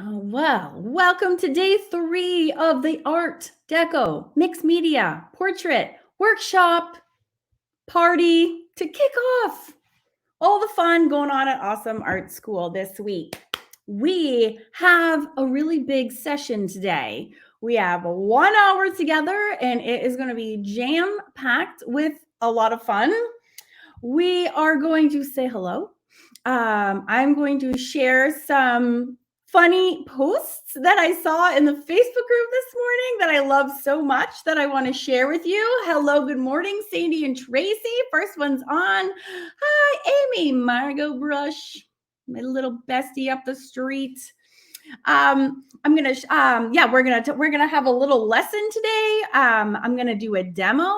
Well, welcome to day 3 of the Art, Deco, Mixed Media, Portrait, Workshop, Party to kick off all the fun going on at Awesome Art School this week. We have a really big session today. We have 1 hour together and it is going to be jam-packed with a lot of fun. We are going to say hello. I'm going to share some funny posts that I saw in the Facebook group this morning that I love so much that I want to share with you. Hello, good morning, Sandy and Tracy. First one's on. Hi, Amy, Margot Brush, my little bestie up the street. We're gonna have a little lesson today. I'm gonna do a demo.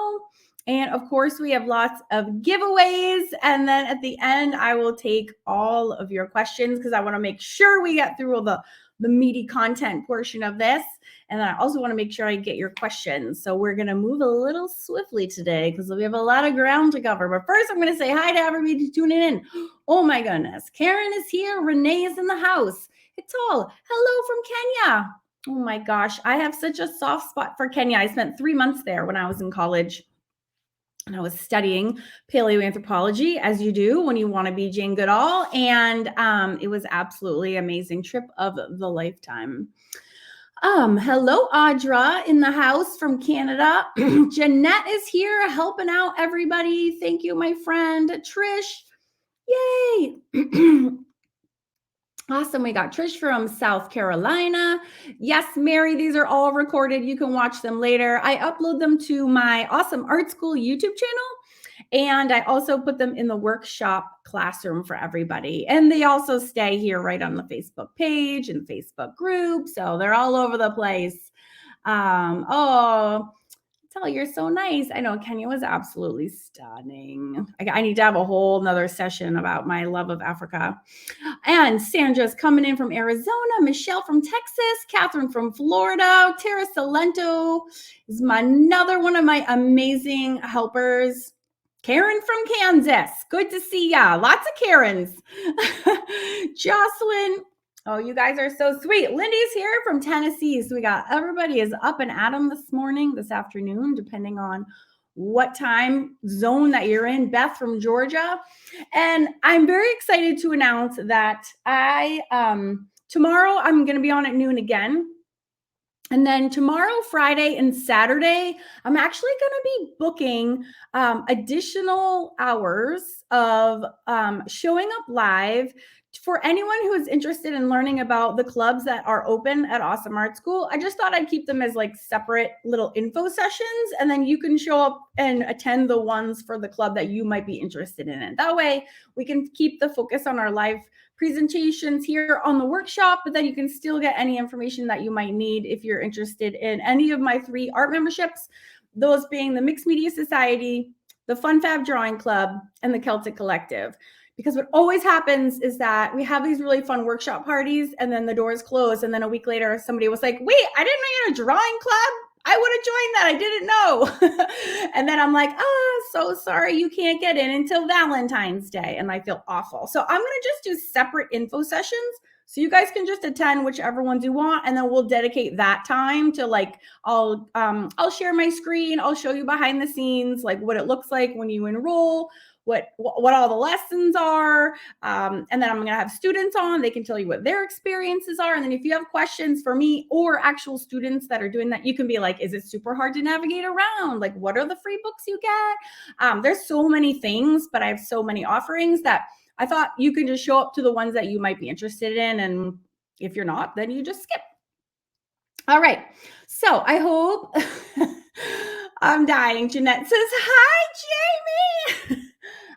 And of course, we have lots of giveaways. And then at the end, I will take all of your questions because I want to make sure we get through all the meaty content portion of this. And then I also want to make sure I get your questions. So we're going to move a little swiftly today because we have a lot of ground to cover. But first, I'm going to say hi to everybody tuning in. Oh my goodness. Karen is here. Renee is in the house. It's all hello from Kenya. Oh my gosh. I have such a soft spot for Kenya. I spent 3 months there when I was in college. And I was studying paleoanthropology, as you do when you want to be Jane Goodall. And it was absolutely amazing trip of the lifetime. Hello, Audra in the house from Canada. Jeanette is here helping out everybody. Thank you, my friend. Trish, yay. Awesome. We got Trish from South Carolina. Yes, Mary, these are all recorded. You can watch them later. I upload them to my Awesome Art School YouTube channel. And I also put them in the workshop classroom for everybody. And they also stay here right on the Facebook page and Facebook group. So they're all over the place. Tell you're so nice. I know Kenya was absolutely stunning. I need to have a whole nother session about my love of Africa. And Sandra's coming in from Arizona, Michelle from Texas, Catherine from Florida, Tara Salento is another one of my amazing helpers. Karen from Kansas. Good to see ya. Lots of Karens. Jocelyn. Oh, you guys are so sweet. Lindy's here from Tennessee. So we got everybody is up and at 'em this afternoon, depending on what time zone that you're in. Beth from Georgia. And I'm very excited to announce that tomorrow I'm going to be on at noon again. And then tomorrow, Friday, and Saturday, I'm actually going to be booking additional hours of showing up live for anyone who is interested in learning about the clubs that are open at Awesome Art School. I just thought I'd keep them as like separate little info sessions, and then you can show up and attend the ones for the club that you might be interested in. And that way we can keep the focus on our live presentations here on the workshop, but then you can still get any information that you might need if you're interested in any of my 3 art memberships, those being the Mixed Media Society, the Fun Fab Drawing Club, and the Celtic Collective. Because what always happens is that we have these really fun workshop parties and then the doors close. And then a week later, somebody was like, wait, I didn't know you had a drawing club. I would have joined that. I didn't know. And then I'm like, oh, so sorry. You can't get in until Valentine's Day. And I feel awful. So I'm going to just do separate info sessions. So you guys can just attend whichever ones you want. And then we'll dedicate that time to like, I'll share my screen. I'll show you behind the scenes, like what it looks like when you enroll, what all the lessons are. And then I'm going to have students on. They can tell you what their experiences are. And then if you have questions for me or actual students that are doing that, you can be like, is it super hard to navigate around? Like, what are the free books you get? There's so many things, but I have so many offerings that I thought you can just show up to the ones that you might be interested in. And if you're not, then you just skip. All right. So I hope I'm dying. Jeanette says, hi, Jamie.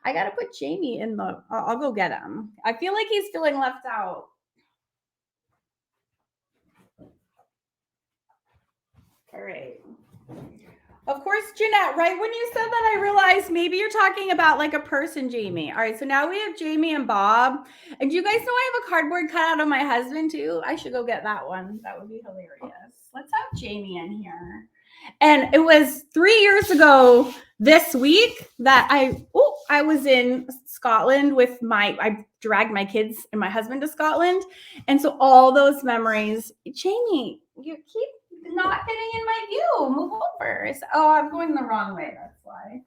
I got to put Jamie in I'll go get him. I feel like he's feeling left out. All right. Of course, Jeanette, right when you said that, I realized maybe you're talking about like a person, Jamie. All right, so now we have Jamie and Bob. And do you guys know I have a cardboard cutout of my husband too? I should go get that one. That would be hilarious. Let's have Jamie in here. And it was 3 years ago this week that I was in Scotland with I dragged my kids and my husband to Scotland. And so all those memories, Jamie, you keep not getting in my view. Move over. Oh, I'm going the wrong way. That's why.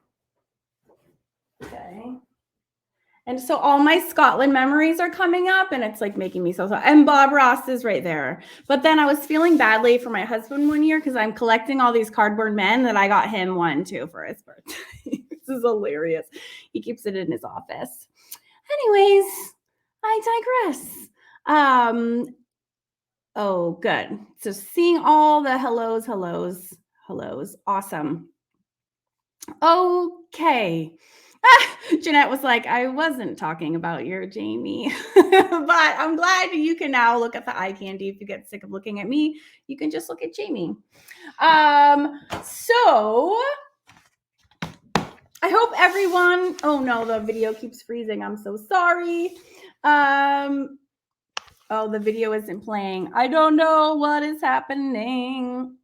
Okay. And so all my Scotland memories are coming up and it's like making me so sad. And Bob Ross is right there. But then I was feeling badly for my husband one year because I'm collecting all these cardboard men that I got him one too for his birthday. This is hilarious. He keeps it in his office. Anyways, I digress. Oh, good. So seeing all the hellos. Awesome. Okay. Jeanette was like, I wasn't talking about your Jamie, but I'm glad you can now look at the eye candy. If you get sick of looking at me, you can just look at Jamie. So I hope everyone, oh no, the video keeps freezing. I'm so sorry. Oh, the video isn't playing. I don't know what is happening.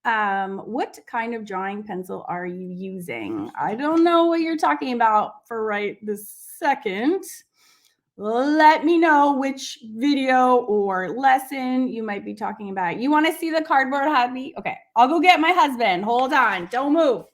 What kind of drawing pencil are you using? I don't know what you're talking about for right this second. Let me know which video or lesson you might be talking about. You want to see the cardboard hobby? Okay, I'll go get my husband. Hold on, don't move.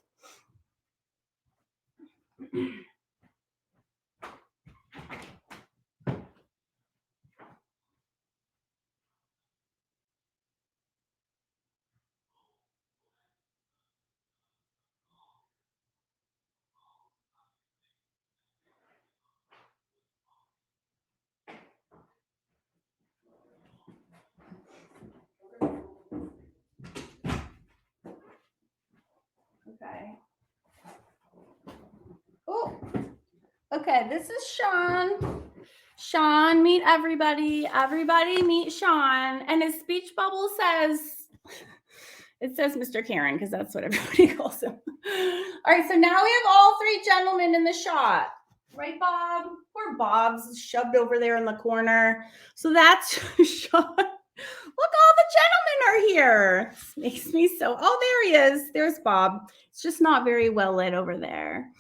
Okay. Oh, okay, this is Sean. Sean, meet everybody. Everybody meet Sean. And his speech bubble says, it says Mr. Karen, because that's what everybody calls him. All right, so now we have all three gentlemen in the shot. Right, Bob? Poor Bob's shoved over there in the corner. So that's Sean. Look, all the gentlemen are here. This makes me so, oh, there he is. There's Bob. It's just not very well lit over there.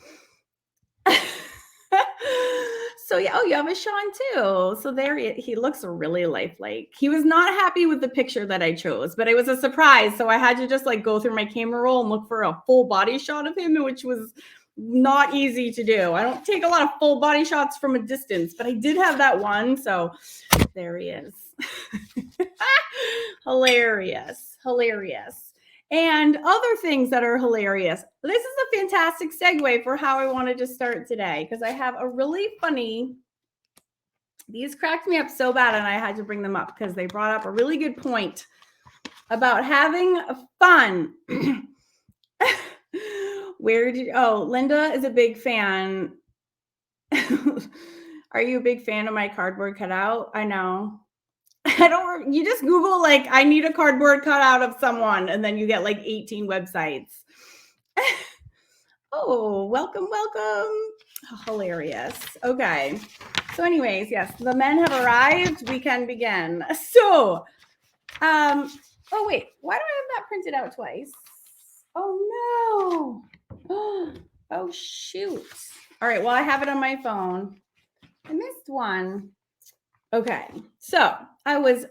So yeah, oh, you have a Sean too. So there he looks really lifelike. He was not happy with the picture that I chose, but it was a surprise. So I had to just like go through my camera roll and look for a full body shot of him, which was not easy to do. I don't take a lot of full body shots from a distance, but I did have that one. So there he is. Hilarious. And other things that are hilarious. This is a fantastic segue for how I wanted to start today because I have a really funny, these cracked me up so bad and I had to bring them up because they brought up a really good point about having fun. Linda is a big fan. Are you a big fan of my cardboard cutout? I know. You just Google like, I need a cardboard cutout of someone, and then you get like 18 websites. Oh, welcome. Oh, hilarious. Okay. So anyways, yes, the men have arrived. We can begin. So, oh wait, why do I have that printed out twice? Oh no. Oh shoot. All right, well, I have it on my phone. I missed one. Okay, so I was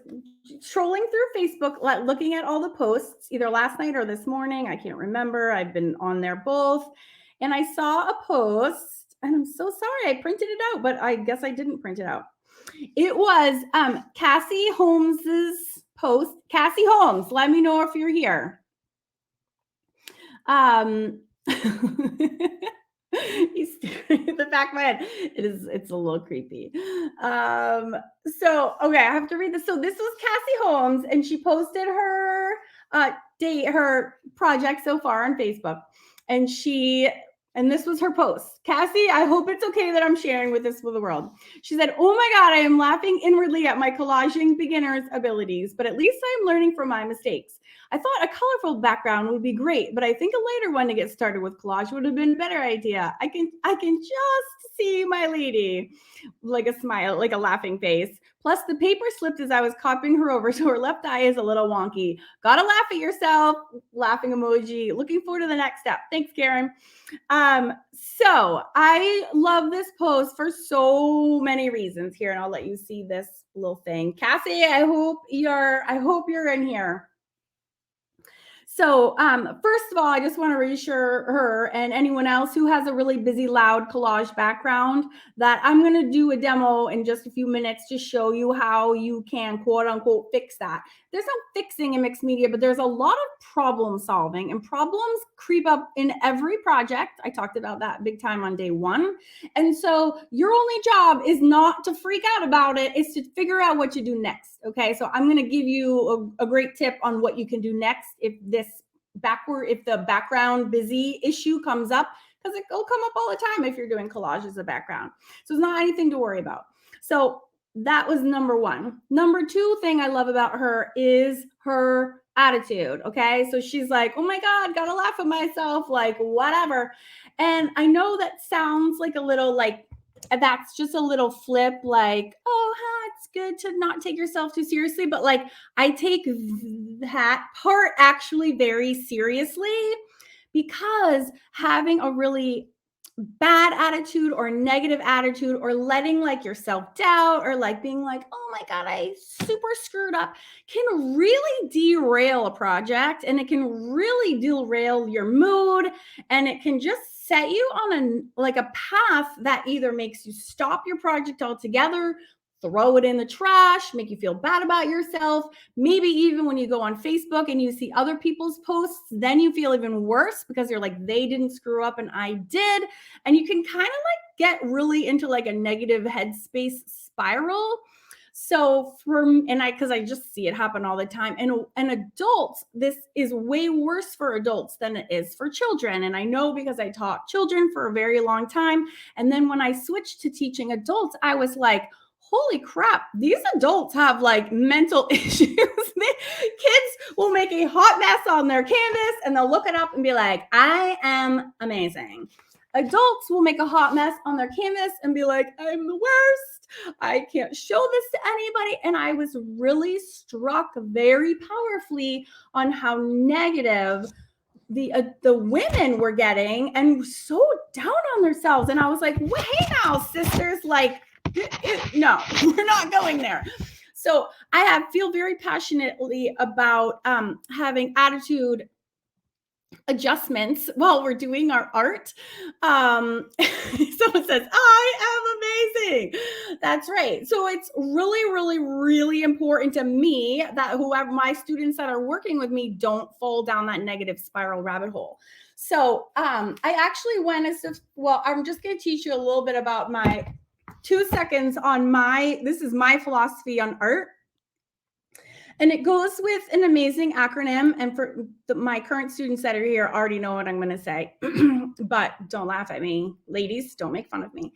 trolling through Facebook, looking at all the posts, either last night or this morning. I can't remember. I've been on there both. And I saw a post, and I'm so sorry. I printed it out, but I guess I didn't print it out. It was Cassie Holmes's post. Cassie Holmes, let me know if you're here. He's staring at the back of my head. It's a little creepy. So okay, I have to read this. So this was Cassie Holmes, and she posted her her project so far on Facebook. And this was her post. Cassie, I hope it's okay that I'm sharing with the world. She said, oh my God, I am laughing inwardly at my collaging beginner's abilities, but at least I'm learning from my mistakes. I thought a colorful background would be great, but I think a later one to get started with collage would have been a better idea. I can just see my lady, like a smile, like a laughing face. Plus, the paper slipped as I was copying her over, so her left eye is a little wonky. Gotta laugh at yourself. Laughing emoji. Looking forward to the next step. Thanks, Karen. So I love this post for so many reasons here, and I'll let you see this little thing. Cassie, I hope you're in here. So, first of all, I just want to reassure her and anyone else who has a really busy, loud collage background that I'm going to do a demo in just a few minutes to show you how you can quote unquote fix that. There's no fixing in mixed media, but there's a lot of problem solving, and problems creep up in every project. I talked about that big time on day one. And so your only job is not to freak out about it, it's to figure out what you do next. Okay. So I'm going to give you a great tip on what you can do next if the background busy issue comes up, because it'll come up all the time if you're doing collage as a background. So it's not anything to worry about. So that was number one. Number two thing I love about her is her attitude. Okay. So she's like, oh my God, gotta laugh at myself, like whatever. And I know that sounds like a little like, that's just a little flip, like, oh, huh, it's good to not take yourself too seriously. But like, I take that part actually very seriously, because having a really bad attitude or negative attitude, or letting like your self-doubt, or like being like, oh my God, I super screwed up, can really derail a project, and it can really derail your mood, and it can just set you on a path that either makes you stop your project altogether, throw it in the trash, make you feel bad about yourself. Maybe even when you go on Facebook and you see other people's posts, then you feel even worse because you're like, they didn't screw up and I did. And you can kind of like get really into like a negative headspace spiral. So because I just see it happen all the time. And adults, this is way worse for adults than it is for children. And I know because I taught children for a very long time. And then when I switched to teaching adults, I was like, holy crap, these adults have like mental issues. Kids will make a hot mess on their canvas and they'll look it up and be like, I am amazing. Adults will make a hot mess on their canvas and be like, I'm the worst. I can't show this to anybody. And I was really struck very powerfully on how negative the women were getting and so down on themselves. And I was like, well, hey now, sisters, like, no, we're not going there. So I feel very passionately about having attitude adjustments while we're doing our art. Someone says, I am amazing. That's right. So it's really, really, really important to me that whoever my students that are working with me don't fall down that negative spiral rabbit hole. So I actually went I'm just going to teach you a little bit about my 2 seconds on this is my philosophy on art. And it goes with an amazing acronym. And for my current students that are here already know what I'm going to say, but don't laugh at me. Ladies, don't make fun of me.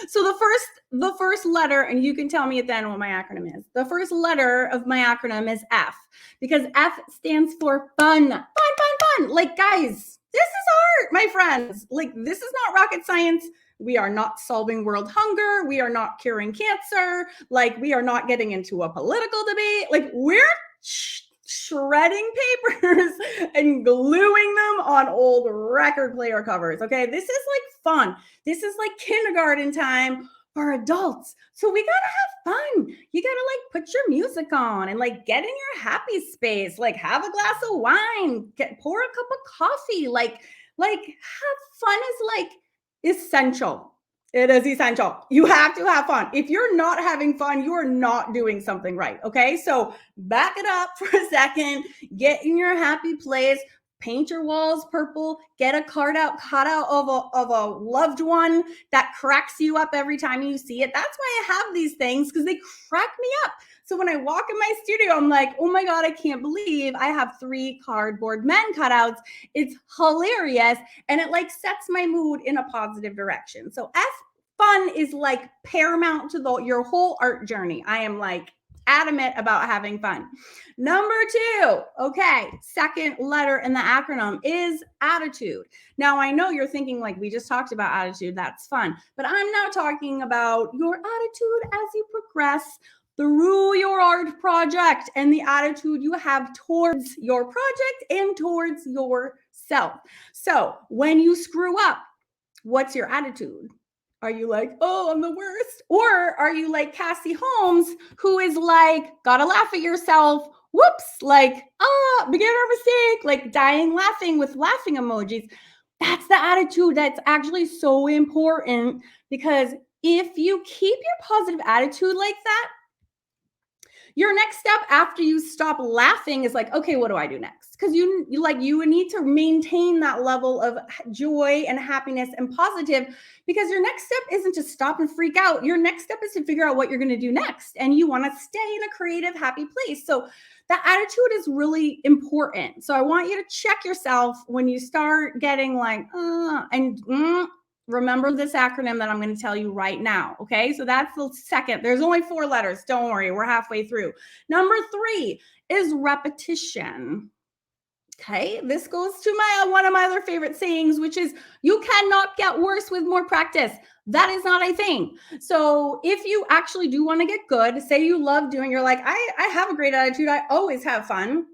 So the first letter, and you can tell me at the end what my acronym is. The first letter of my acronym is F, because F stands for fun. Fun, fun, fun. Like, guys, this is art, my friends. Like, this is not rocket science. We are not solving world hunger. We are not curing cancer. Like, we are not getting into a political debate. Like, we're shredding papers and gluing them on old record player covers. Okay. This is like fun. This is like kindergarten time for adults. So we gotta have fun. You gotta like put your music on and like get in your happy space. Like, have a glass of wine, pour a cup of coffee. Like have fun is like essential. It is essential. You have to have fun. If you're not having fun, you are not doing something right. Okay. So back it up for a second, get in your happy place, paint your walls purple, get a cut out of a loved one that cracks you up every time you see it. That's why I have these things, because they crack me up. So when I walk in my studio, I'm like, oh my God, I can't believe I have 3 cardboard men cutouts. It's hilarious. And it like sets my mood in a positive direction. So fun is like paramount to your whole art journey. I am like adamant about having fun. Number 2, okay, second letter in the acronym is attitude. Now, I know you're thinking like we just talked about attitude, that's fun, but I'm now talking about your attitude as you progress through your art project and the attitude you have towards your project and towards yourself. So when you screw up, what's your attitude? Are you like, oh, I'm the worst? Or are you like Cassie Holmes, who is like, gotta laugh at yourself, whoops, like, beginner mistake, like dying laughing with laughing emojis? That's the attitude that's actually so important, because if you keep your positive attitude like that, your next step after you stop laughing is like, okay, what do I do next? Because you need to maintain that level of joy and happiness and positive, because your next step isn't to stop and freak out. Your next step is to figure out what you're going to do next, and you want to stay in a creative, happy place. So that attitude is really important. So I want you to check yourself when you start getting like, remember this acronym that I'm going to tell you right now. Okay. So that's the second. There's only 4 letters. Don't worry. We're halfway through. Number 3 is repetition. Okay. This goes to one of my other favorite sayings, which is you cannot get worse with more practice. That is not a thing. So if you actually do want to get good, say you love doing, you're like, I have a great attitude. I always have fun.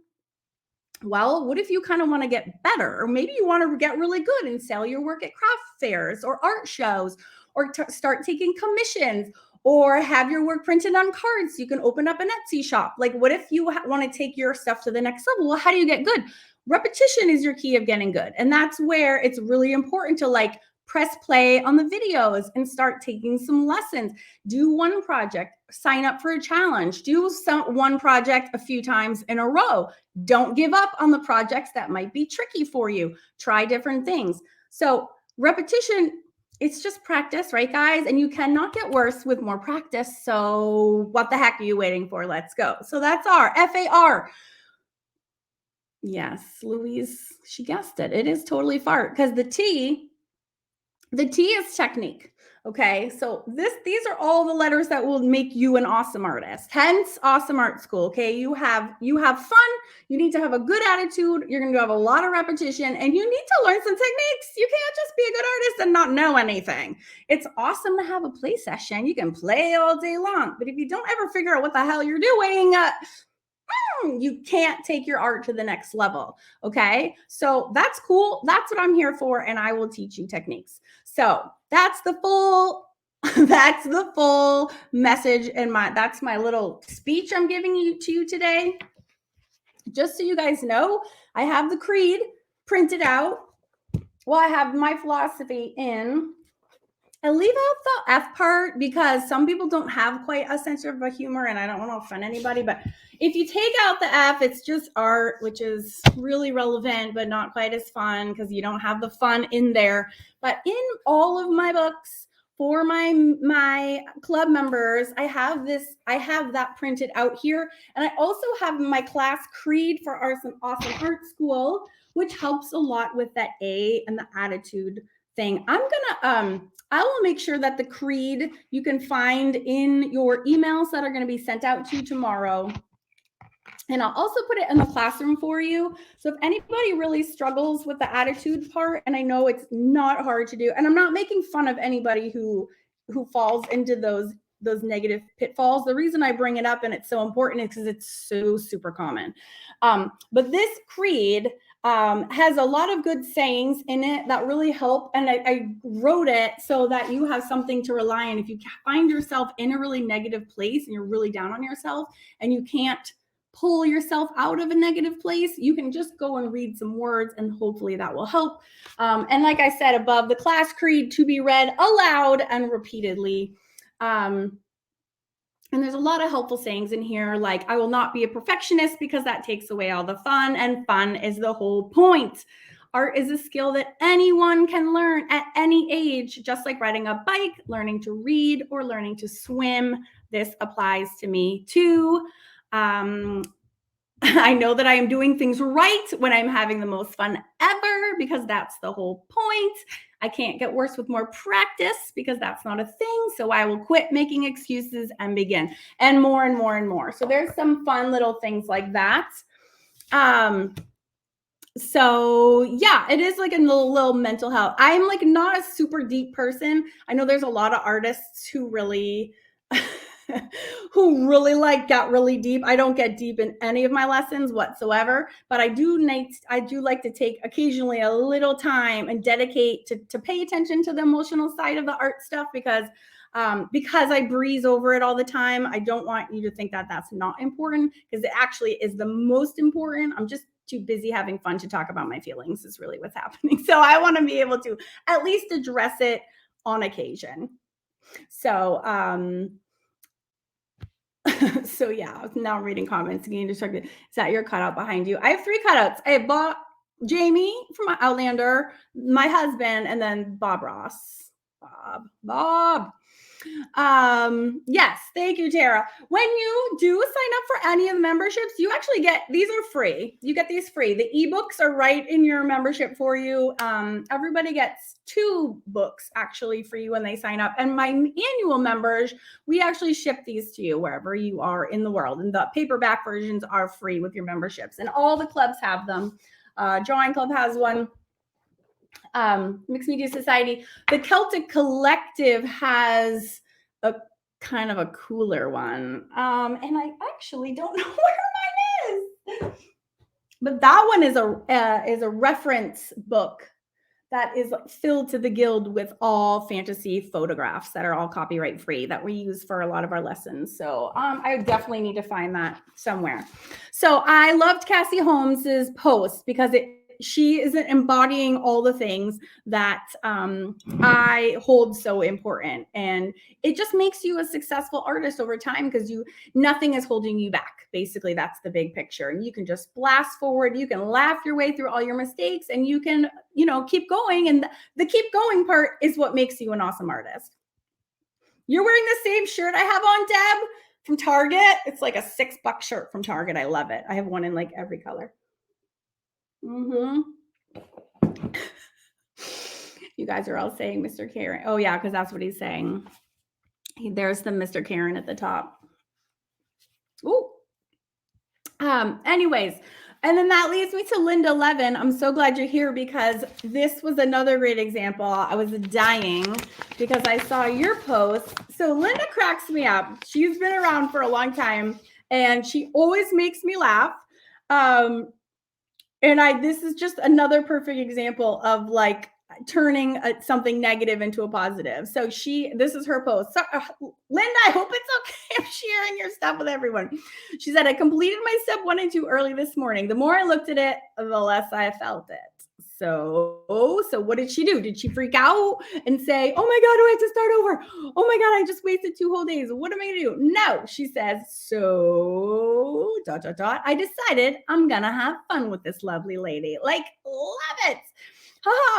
Well, what if you kind of want to get better? Or maybe you want to get really good and sell your work at craft fairs or art shows, or start taking commissions, or have your work printed on cards so you can open up an Etsy shop. Like, what if you want to take your stuff to the next level? Well, how do you get good? Repetition is your key of getting good. And that's where it's really important to like press play on the videos and start taking some lessons. Do one project, sign up for a challenge, do one project a few times in a row. Don't give up on the projects that might be tricky for you. Try different things. So repetition, it's just practice, right, guys? And you cannot get worse with more practice. So what the heck are you waiting for? Let's go. So that's our FAR. Yes, Louise, she guessed it. It is totally fart, because the T is technique. Okay, so these are all the letters that will make you an awesome artist. Hence, awesome art school. Okay, you have fun. You need to have a good attitude. You're going to have a lot of repetition, and you need to learn some techniques. You can't just be a good artist and not know anything. It's awesome to have a play session. You can play all day long, but if you don't ever figure out what the hell you're doing, you can't take your art to the next level. Okay, so that's cool. That's what I'm here for, and I will teach you techniques. So that's the full message, and that's my little speech I'm giving to you today. Just so you guys know, I have the creed printed out. Well, I have my philosophy in. I leave out the F part because some people don't have quite a sense of humor, and I don't want to offend anybody, but if you take out the F, it's just art, which is really relevant, but not quite as fun because you don't have the fun in there. But in all of my books for my club members, I have that printed out here. And I also have my class creed for Awesome Art School, which helps a lot with that A and the attitude thing. I will make sure that the creed you can find in your emails that are going to be sent out to you tomorrow. And I'll also put it in the classroom for you. So if anybody really struggles with the attitude part, and I know it's not hard to do, and I'm not making fun of anybody who falls into those negative pitfalls. The reason I bring it up and it's so important is because it's so super common. But this creed has a lot of good sayings in it that really help. And I wrote it so that you have something to rely on. If you find yourself in a really negative place and you're really down on yourself and you can't pull yourself out of a negative place, you can just go and read some words and hopefully that will help. And like I said above, the class creed to be read aloud and repeatedly. And there's a lot of helpful sayings in here, like, I will not be a perfectionist because that takes away all the fun, and fun is the whole point. Art is a skill that anyone can learn at any age, just like riding a bike, learning to read, or learning to swim. This applies to me too. I know that I am doing things right when I'm having the most fun ever because that's the whole point. I can't get worse with more practice because that's not a thing. So I will quit making excuses and begin, and more and more and more. So there's some fun little things like that. So yeah, it is like a little mental health. I'm like not a super deep person. I know there's a lot of artists who really who really like got really deep. I don't get deep in any of my lessons whatsoever, but I do like to take occasionally a little time and dedicate to pay attention to the emotional side of the art stuff because I breeze over it all the time. I don't want you to think that that's not important because it actually is the most important. I'm just too busy having fun to talk about my feelings is really what's happening. So I want to be able to at least address it on occasion. So so yeah, now reading comments. Getting distracted. Is that your cutout behind you? I have 3 cutouts. I bought Jamie from Outlander, my husband, and then Bob Ross. Bob. Yes, thank you, Tara. When you do sign up for any of the memberships, you actually get these are free. You get these free. The ebooks are right in your membership for you. Everybody gets 2 books actually for you when they sign up. And my annual members, we actually ship these to you wherever you are in the world. And the paperback versions are free with your memberships. And all the clubs have them. Drawing Club has one. Mixed Media Society. The Celtic Collective has a kind of a cooler one. And I actually don't know where mine is. But that one is a reference book that is filled to the gild with all fantasy photographs that are all copyright free that we use for a lot of our lessons. So I definitely need to find that somewhere. So I loved Cassie Holmes's post because she is embodying all the things that I hold so important. And it just makes you a successful artist over time because nothing is holding you back. Basically, that's the big picture. And you can just blast forward. You can laugh your way through all your mistakes and you can, keep going. And the keep going part is what makes you an awesome artist. You're wearing the same shirt I have on, Deb, from Target. It's like a $6 shirt from Target. I love it. I have one in like every color. Mm-hmm. You guys are all saying Mr. Karen. Oh yeah, because that's what he's saying. There's the Mr. Karen at the top. Ooh. Anyways, and then that leads me to Linda Levin. I'm so glad you're here because this was another great example. I was dying because I saw your post. So Linda cracks me up. She's been around for a long time and she always makes me laugh. And this is just another perfect example of like turning something negative into a positive. So this is her post. So, Linda, I hope it's okay. I'm sharing your stuff with everyone. She said, I completed my step 1 and 2 early this morning. The more I looked at it, the less I felt it. So what did she do? Did she freak out and say, oh my God, do I have to start over? Oh my God, I just wasted 2 whole days. What am I gonna do? No, she says, so ... I decided I'm gonna have fun with this lovely lady. Like, love it.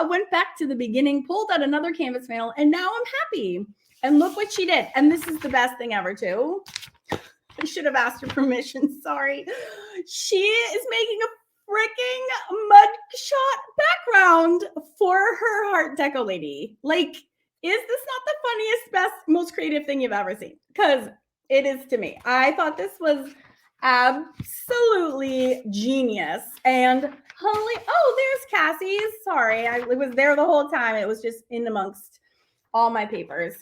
Went back to the beginning, pulled out another canvas panel, and now I'm happy. And look what she did. And this is the best thing ever too. I should have asked her permission. Sorry. She is making a freaking mugshot background for her Heart Deco lady. Like, is this not the funniest, best, most creative thing you've ever seen? Because it is to me. I thought this was absolutely genius. And there's Cassie's. Sorry, I was there the whole time. It was just in amongst all my papers.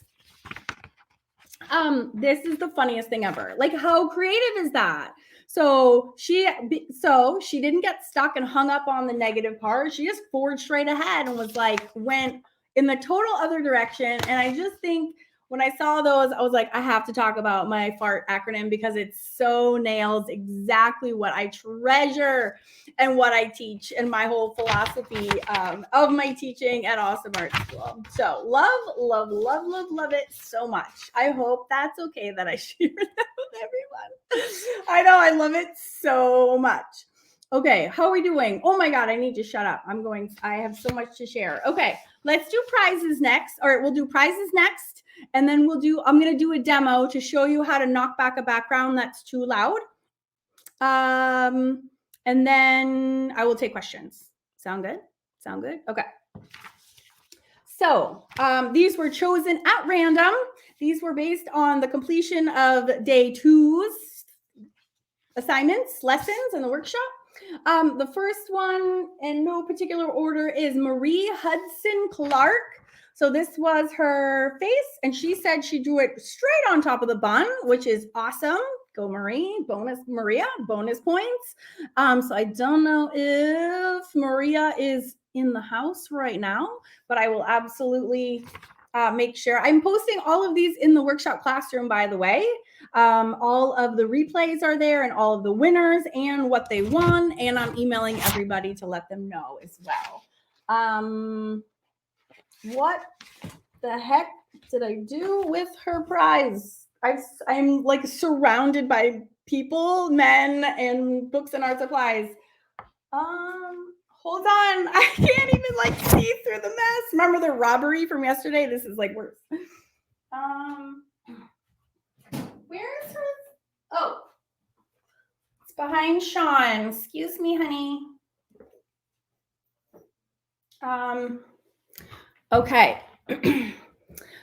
This is the funniest thing ever. Like, how creative is that? So she didn't get stuck and hung up on the negative part. She just forged straight ahead and was like, went in the total other direction. And I just think when I saw those, I was like, I have to talk about my FART acronym because it so nails exactly what I treasure and what I teach and my whole philosophy of my teaching at Awesome Art School. So love it so much. I hope that's okay that I share that with everyone. I know, I love it so much. Okay, how are we doing? Oh my God, I need to shut up. I have so much to share. Okay, let's do prizes next. All right, we'll do prizes next. And then I'm going to do a demo to show you how to knock back a background that's too loud. And then I will take questions. Sound good? Sound good? Okay. So these were chosen at random. These were based on the completion of day 2's assignments, lessons, and the workshop. The first one, in no particular order, is Marie Hudson Clark. So this was her face, and she said she drew it straight on top of the bun, which is awesome. Go Marie, bonus Maria, bonus points. So I don't know if Maria is in the house right now, but I will absolutely make sure. I'm posting all of these in the workshop classroom, by the way. All of the replays are there and all of the winners and what they won. And I'm emailing everybody to let them know as well. What the heck did I do with her prize? I'm like surrounded by people, men, and books and art supplies. Hold on. I can't even like see through the mess. Remember the robbery from yesterday? This is like worse. Where is her? Oh, it's behind Sean. Excuse me, honey. Okay.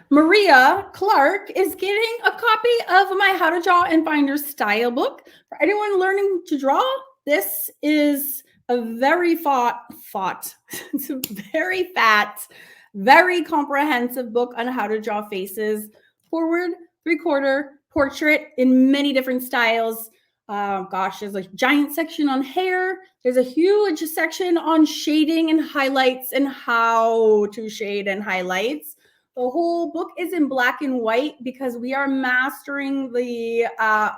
Maria Clark is getting a copy of my How to Draw and Find Your Style book. For anyone learning to draw, this is a very it's a very fat, very comprehensive book on how to draw faces, forward, 3/4, portrait in many different styles. Gosh, there's a giant section on hair. There's a huge section on shading and highlights and how to shade and highlights. The whole book is in black and white because we are mastering the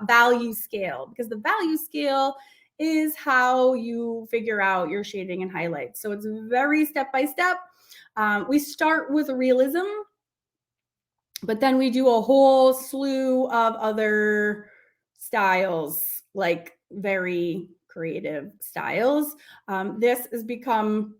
value scale, because the value scale is how you figure out your shading and highlights. So it's very step by step. We start with realism, but then we do a whole slew of other styles, like very creative styles. This has become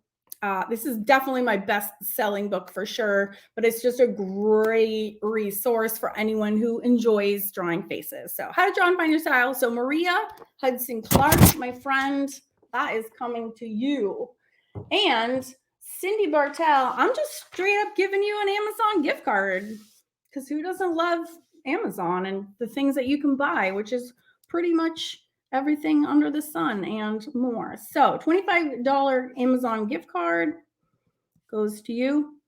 this is definitely my best selling book for sure, but it's just a great resource for anyone who enjoys drawing faces. So how to draw and find your style. So Maria Hudson Clark, my friend, that is coming to you. And Cindy Bartell, I'm just straight up giving you an Amazon gift card, because who doesn't love Amazon and the things that you can buy, which is pretty much everything under the sun and more. So $25 Amazon gift card goes to you.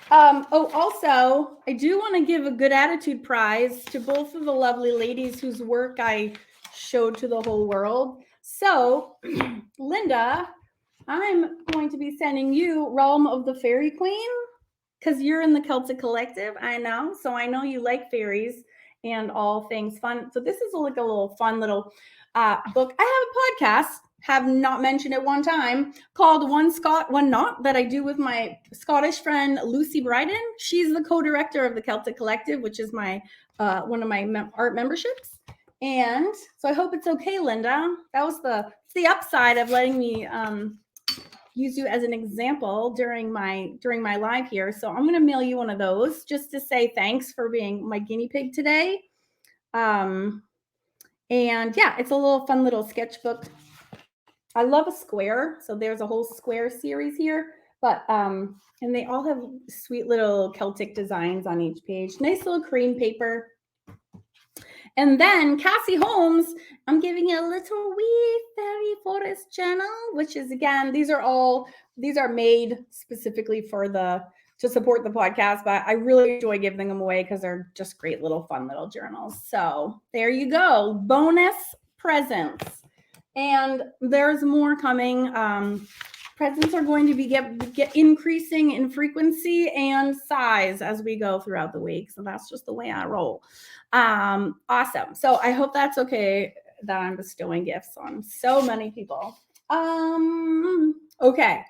Also, I do want to give a good attitude prize to both of the lovely ladies whose work I showed to the whole world. So, Linda, I'm going to be sending you Realm of the Fairy Queen, because you're in the Celtic Collective, I know. So I know you like fairies and all things fun. So this is like a little fun little book. I have a podcast, have not mentioned it one time, called One Scot, One Not, that I do with my Scottish friend Lucy Bryden. She's the co-director of the Celtic Collective, which is my one of my art memberships. And so I hope it's okay, Linda. That was the upside of letting me use you as an example during my live here. So I'm going to mail you one of those just to say thanks for being my guinea pig today. And yeah, it's a little fun little sketchbook. I love a square, so there's a whole square series here, but and they all have sweet little Celtic designs on each page. Nice little cream paper. And then Cassie Holmes, I'm giving you a little wee fairy forest journal, which is, again, these are made specifically to support the podcast, but I really enjoy giving them away because they're just great little fun little journals. So there you go, bonus presents. And there's more coming. Presents are going to be get increasing in frequency and size as we go throughout the week. So that's just the way I roll. Awesome. So I hope that's okay that I'm bestowing gifts on so many people. Okay.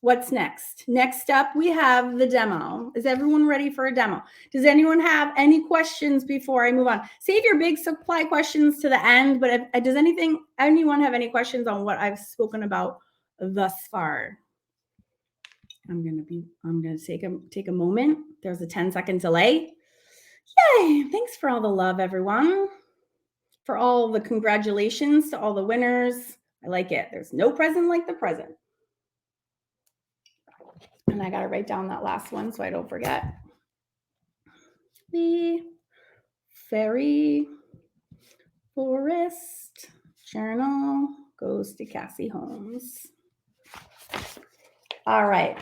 What's next? Next up, we have the demo. Is everyone ready for a demo? Does anyone have any questions before I move on? Save your big supply questions to the end, but does anyone have any questions on what I've spoken about thus far? I'm gonna take a moment. There's a 10-second delay. Yay! Thanks for all the love, everyone. for all the congratulations to all the winners. I like it. There's no present like the present. And I got to write down that last one so I don't forget. The Fairy Forest Journal goes to Cassie Holmes. All right.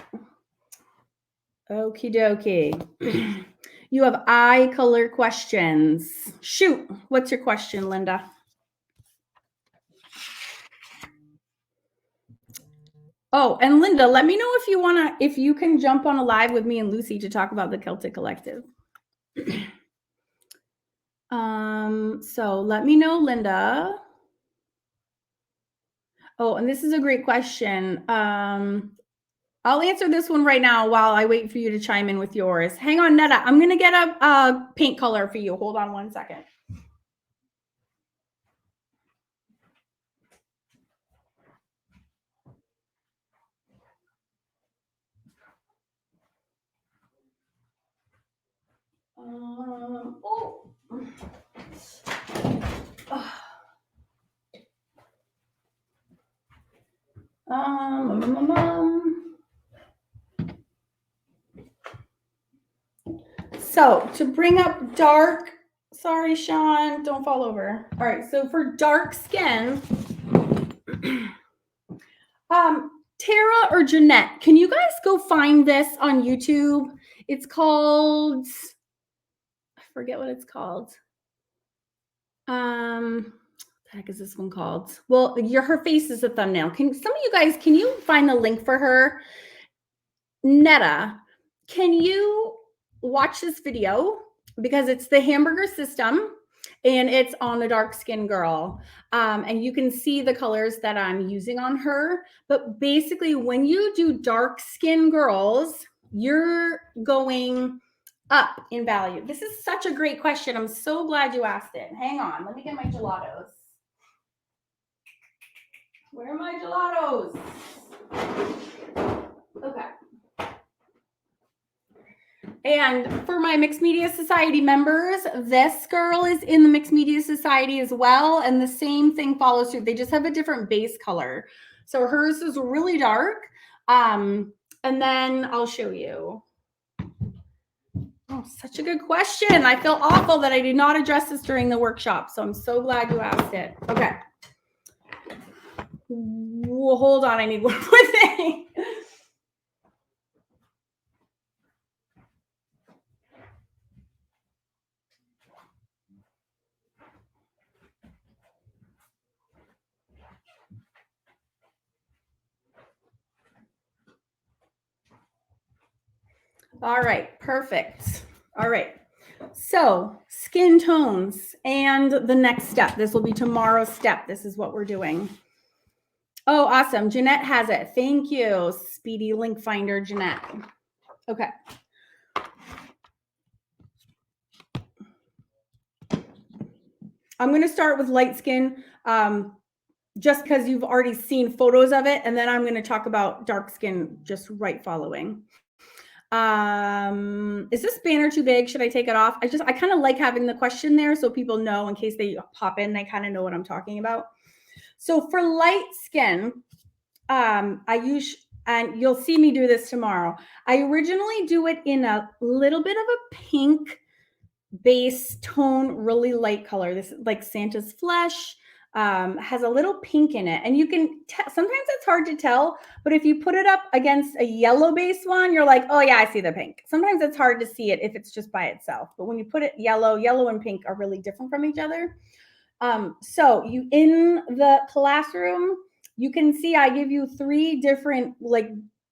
Okie dokie. You have eye color questions. Shoot. What's your question, Linda? Oh, and Linda, let me know if you can jump on a live with me and Lucy to talk about the Celtic Collective. So let me know, Linda. Oh, and this is a great question. I'll answer this one right now while I wait for you to chime in with yours. Hang on, Netta. I'm going to get a paint color for you. Hold on one second. So to bring up dark, sorry, Sean, don't fall over. All right, so for dark skin, Tara or Jeanette, can you guys go find this on YouTube? It's called, I forget what it's called. What the heck is this one called? Well, her face is the thumbnail. Can some of you guys, can you find the link for her? Netta, can you watch this video? Because it's the hamburger system and it's on a dark skin girl. And you can see the colors that I'm using on her. But basically, when you do dark skin girls, you're going up in value. This is such a great question. I'm so glad you asked it. Hang on. Let me get my gelatos. Where are my gelatos? Okay. And for my Mixed Media Society members, this girl is in the Mixed Media Society as well. And the same thing follows through. They just have a different base color. So hers is really dark. And then I'll show you. Oh, such a good question. I feel awful that I did not address this during the workshop. So I'm so glad you asked it. Okay. Well, hold on. I need one more thing. All right, perfect. All right. So skin tones and the next step. This will be tomorrow's step. This is what we're doing. Oh, awesome. Jeanette has it. Thank you. Speedy link finder, Jeanette. Okay. I'm going to start with light skin just because you've already seen photos of it. And then I'm going to talk about dark skin just right following. Is this banner too big? Should I take it off? I kind of like having the question there so people know in case they pop in, they kind of know what I'm talking about. So for light skin, and you'll see me do this tomorrow. I originally do it in a little bit of a pink base tone, really light color. This is like Santa's Flesh. Has a little pink in it, and you can sometimes it's hard to tell, but if you put it up against a yellow base one, you're like, oh yeah, I see the pink. Sometimes it's hard to see it if it's just by itself, but when you put it yellow and pink are really different from each other. So you in the classroom, you can see I give you 3 different like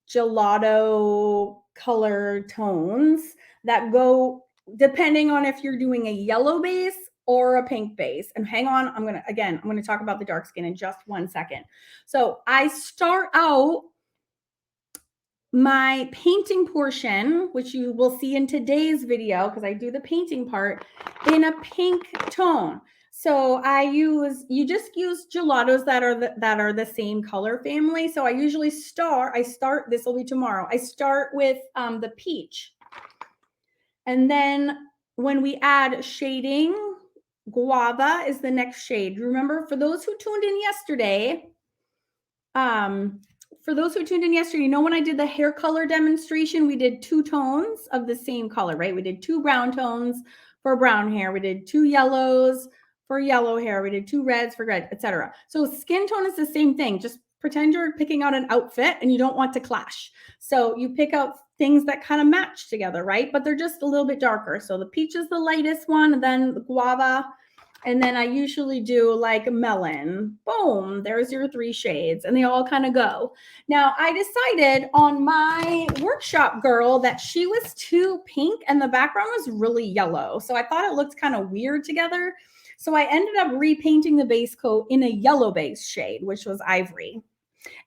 gelato color tones that go depending on if you're doing a yellow base or a pink base. And hang on, I'm going to talk about the dark skin in just 1 second. So I start out my painting portion, which you will see in today's video, because I do the painting part, in a pink tone. So you just use gelatos that are the same color family. So I usually start, this will be tomorrow. I start with the peach. And then when we add shading, Guava is the next shade. Remember, for those who tuned in yesterday, you know, when I did the hair color demonstration, we did 2 tones of the same color, right? We did 2 brown tones for brown hair. We did 2 yellows for yellow hair. We did 2 reds for red, etc. So skin tone is the same thing. Just pretend you're picking out an outfit and you don't want to clash. So you pick out things that kind of match together, right? But they're just a little bit darker. So the peach is the lightest one, and then the guava. And then I usually do like melon. Boom, there's your 3 shades, and they all kind of go. Now, I decided on my workshop girl that she was too pink and the background was really yellow. So I thought it looked kind of weird together. So I ended up repainting the base coat in a yellow base shade, which was ivory.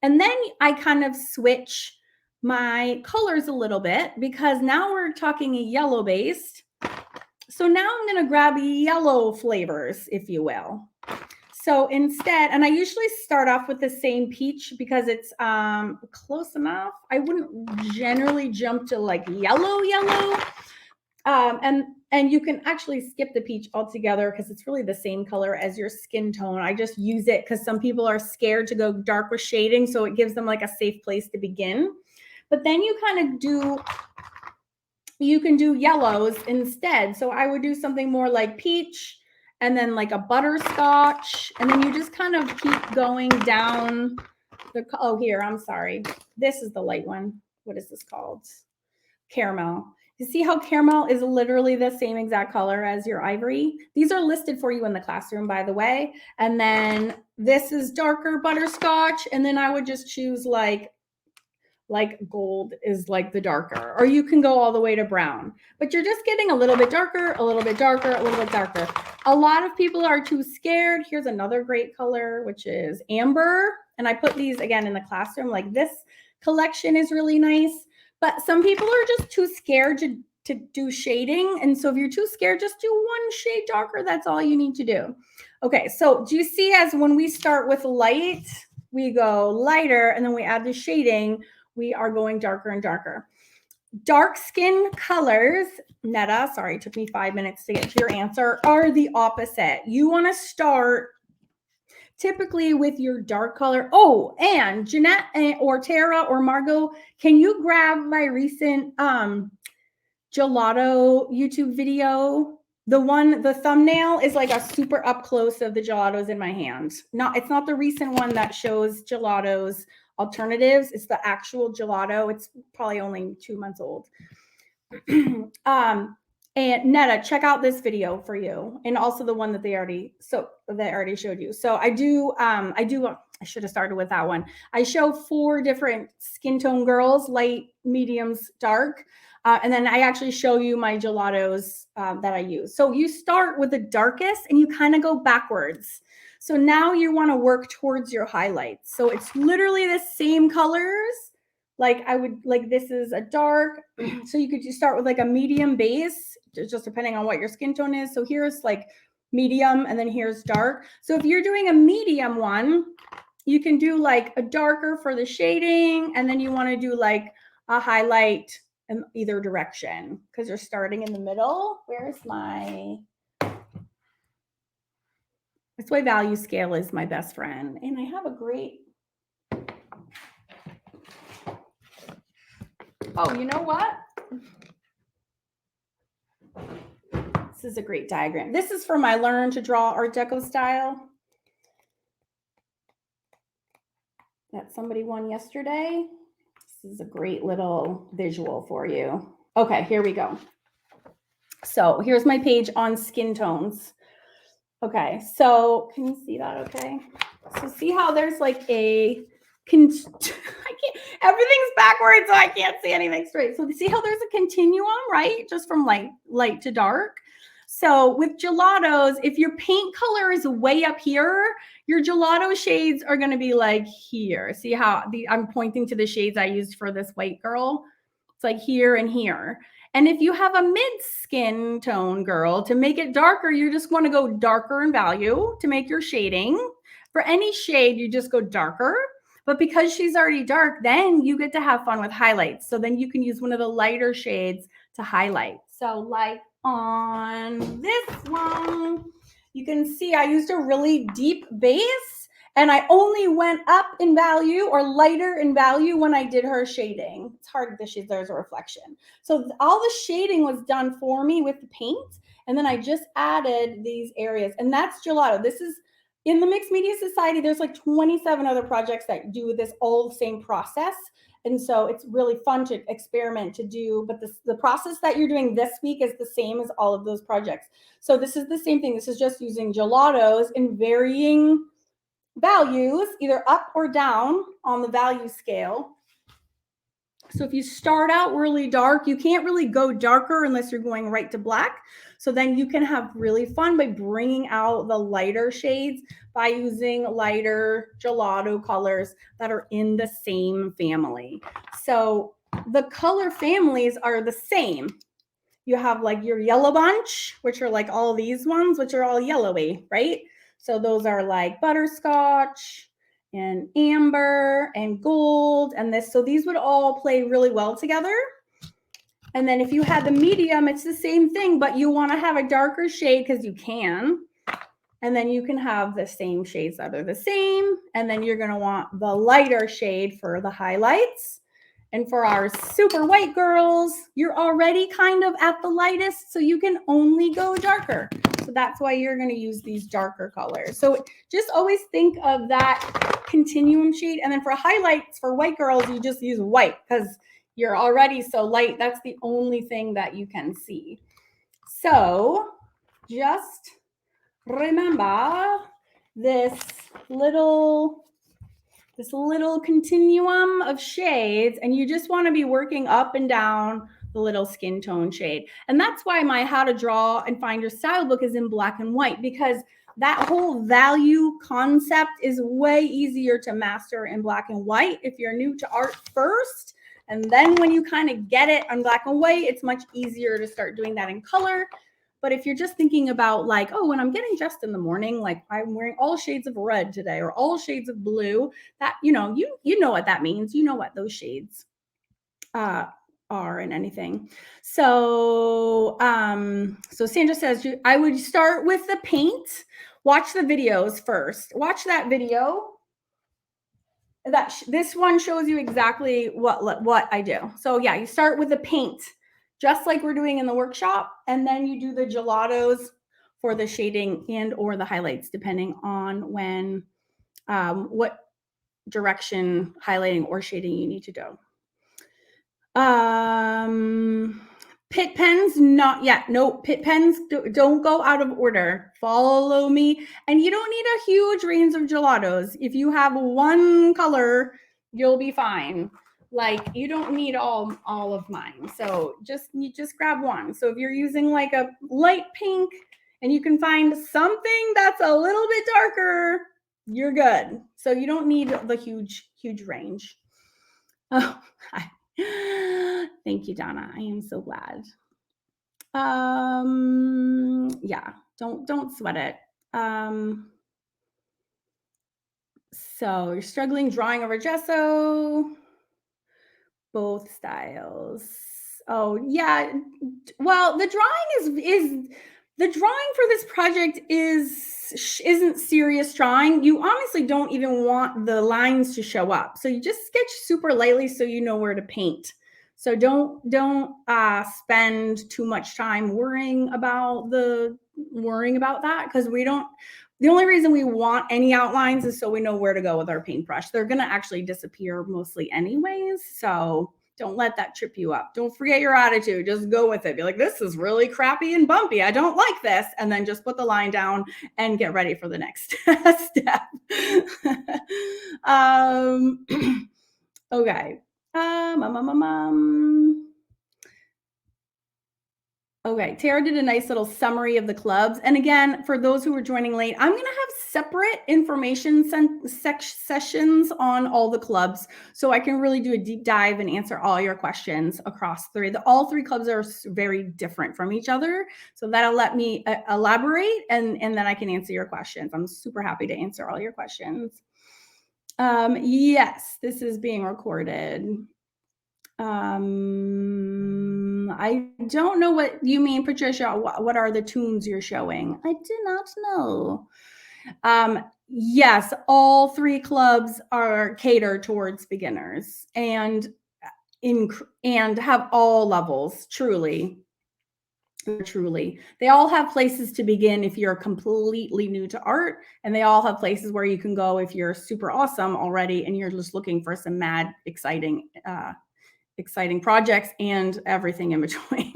And then I kind of switch my colors a little bit because now we're talking a yellow based. So now I'm going to grab yellow flavors, if you will. So instead, and I usually start off with the same peach because it's close enough. I wouldn't generally jump to like yellow. And you can actually skip the peach altogether because it's really the same color as your skin tone. I just use it because some people are scared to go dark with shading, so it gives them like a safe place to begin. But then you can do yellows instead. So I would do something more like peach and then like a butterscotch. And then you just kind of keep going down here, I'm sorry. This is the light one. What is this called? Caramel. You see how caramel is literally the same exact color as your ivory? These are listed for you in the classroom, by the way. And then this is darker butterscotch. And then I would just choose like gold is like the darker, or you can go all the way to brown, but you're just getting a little bit darker, a little bit darker, a little bit darker. A lot of people are too scared. Here's another great color, which is amber. And I put these again in the classroom. Like this collection is really nice, but some people are just too scared to do shading. And so if you're too scared, just do 1 shade darker. That's all you need to do. Okay. So do you see, as when we start with light, we go lighter and then we add the shading, we are going darker and darker. Dark skin colors, Netta, sorry, it took me 5 minutes to get to your answer, are the opposite. You want to start typically with your dark color. Oh, and Jeanette or Tara or Margot, can you grab my recent gelato YouTube video? The thumbnail is like a super up close of the gelatos in my hand. It's not the recent one that shows gelatos alternatives. It's the actual gelato. It's probably only 2 months old. And Netta, check out this video for you, and also the one that they already showed you. So I should have started with that one. I show 4 different skin tone girls: light, mediums, dark. And then I actually show you my gelatos that I use. So you start with the darkest and you kind of go backwards. So now you want to work towards your highlights. So it's literally the same colors. Like this is a dark. So you could just start with like a medium base, just depending on what your skin tone is. So here's like medium and then here's dark. So if you're doing a medium one, you can do like a darker for the shading. And then you want to do like a highlight in either direction because you're starting in the middle. Where's my... That's why value scale is my best friend. And I have a great... Oh, you know what? This is a great diagram. This is for my Learn to Draw Art Deco style that somebody won yesterday. This is a great little visual for you. Okay, here we go. So here's my page on skin tones. Okay, so can you see that okay? So see how there's like everything's backwards, so I can't see anything straight. So see how there's a continuum, right? Just from light to dark. So with gelatos, if your paint color is way up here, your gelato shades are going to be like here. See how I'm pointing to the shades I used for this white girl? It's like here and here. And if you have a mid skin tone girl, to make it darker, you just want to go darker in value to make your shading. For any shade, you just go darker. But because she's already dark, then you get to have fun with highlights. So then you can use one of the lighter shades to highlight. So like on this one, you can see I used a really deep base, and I only went up in value or lighter in value when I did her shading. It's hard, there's a reflection. So all the shading was done for me with the paint, and then I just added these areas, and that's gelato. This is in the Mixed Media Society. There's like 27 other projects that do this all the same process. And so it's really fun to experiment to do, but the process that you're doing this week is the same as all of those projects. So this is the same thing. This is just using gelatos in varying values, either up or down on the value scale. So if you start out really dark, you can't really go darker unless you're going right to black. So then you can have really fun by bringing out the lighter shades by using lighter gelato colors that are in the same family. So the color families are the same. You have like your yellow bunch, which are like all these ones, which are all yellowy, right? So those are like butterscotch and amber and gold and this. So these would all play really well together. And then if you had the medium, it's the same thing, but you want to have a darker shade because you can. And then you can have the same shades that are the same. And then you're going to want the lighter shade for the highlights. And for our super white girls, you're already kind of at the lightest, so you can only go darker. So that's why you're going to use these darker colors. So just always think of that continuum shade. And then for highlights for white girls, you just use white because you're already so light. That's the only thing that you can see. So just remember this little continuum of shades, and you just want to be working up and down the little skin tone shade. And that's why my How to Draw and Find Your Style book is in black and white, because that whole value concept is way easier to master in black and white if you're new to art first. And then when you kind of get it on black and white, it's much easier to start doing that in color. But if you're just thinking about like, oh, when I'm getting dressed in the morning, like I'm wearing all shades of red today or all shades of blue, that, you know what that means. You know what those shades are and anything. So, so Sandra says, I would start with the paint. Watch the videos first. Watch that video. This one shows you exactly what I do. So yeah, you start with the paint, just like we're doing in the workshop, and then you do the gelatos for the shading and or the highlights, depending on what direction highlighting or shading you need to do. Pit pens, not yet. No, pit pens don't go out of order. Follow me. And you don't need a huge range of gelatos. If you have one color, you'll be fine. Like you don't need all of mine. So you just grab one. So if you're using like a light pink and you can find something that's a little bit darker, you're good. So you don't need the huge range. Oh, hi. Thank you, Donna. I am so glad. Yeah, don't sweat it. So you're struggling drawing over gesso, both styles. Oh yeah. Well, the drawing is the drawing for this project isn't serious drawing. You honestly don't even want the lines to show up. So you just sketch super lightly so you know where to paint. So don't spend too much time worrying about that, because the only reason we want any outlines is so we know where to go with our paintbrush. They're going to actually disappear mostly anyways. So don't let that trip you up. Don't forget your attitude. Just go with it. Be like, this is really crappy and bumpy. I don't like this. And then just put the line down and get ready for the next step. Okay. Okay, Tara did a nice little summary of the clubs. And again, for those who are joining late, I'm going to have separate information sessions on all the clubs, so I can really do a deep dive and answer all your questions across all three clubs are very different from each other. So that'll let me elaborate, and then I can answer your questions. I'm super happy to answer all your questions. Yes, this is being recorded. I don't know what you mean, Patricia. What are the tunes you're showing? I do not know. Yes, all three clubs are catered towards beginners and have all levels, truly. Truly. They all have places to begin if you're completely new to art, and they all have places where you can go if you're super awesome already and you're just looking for some mad exciting projects and everything in between.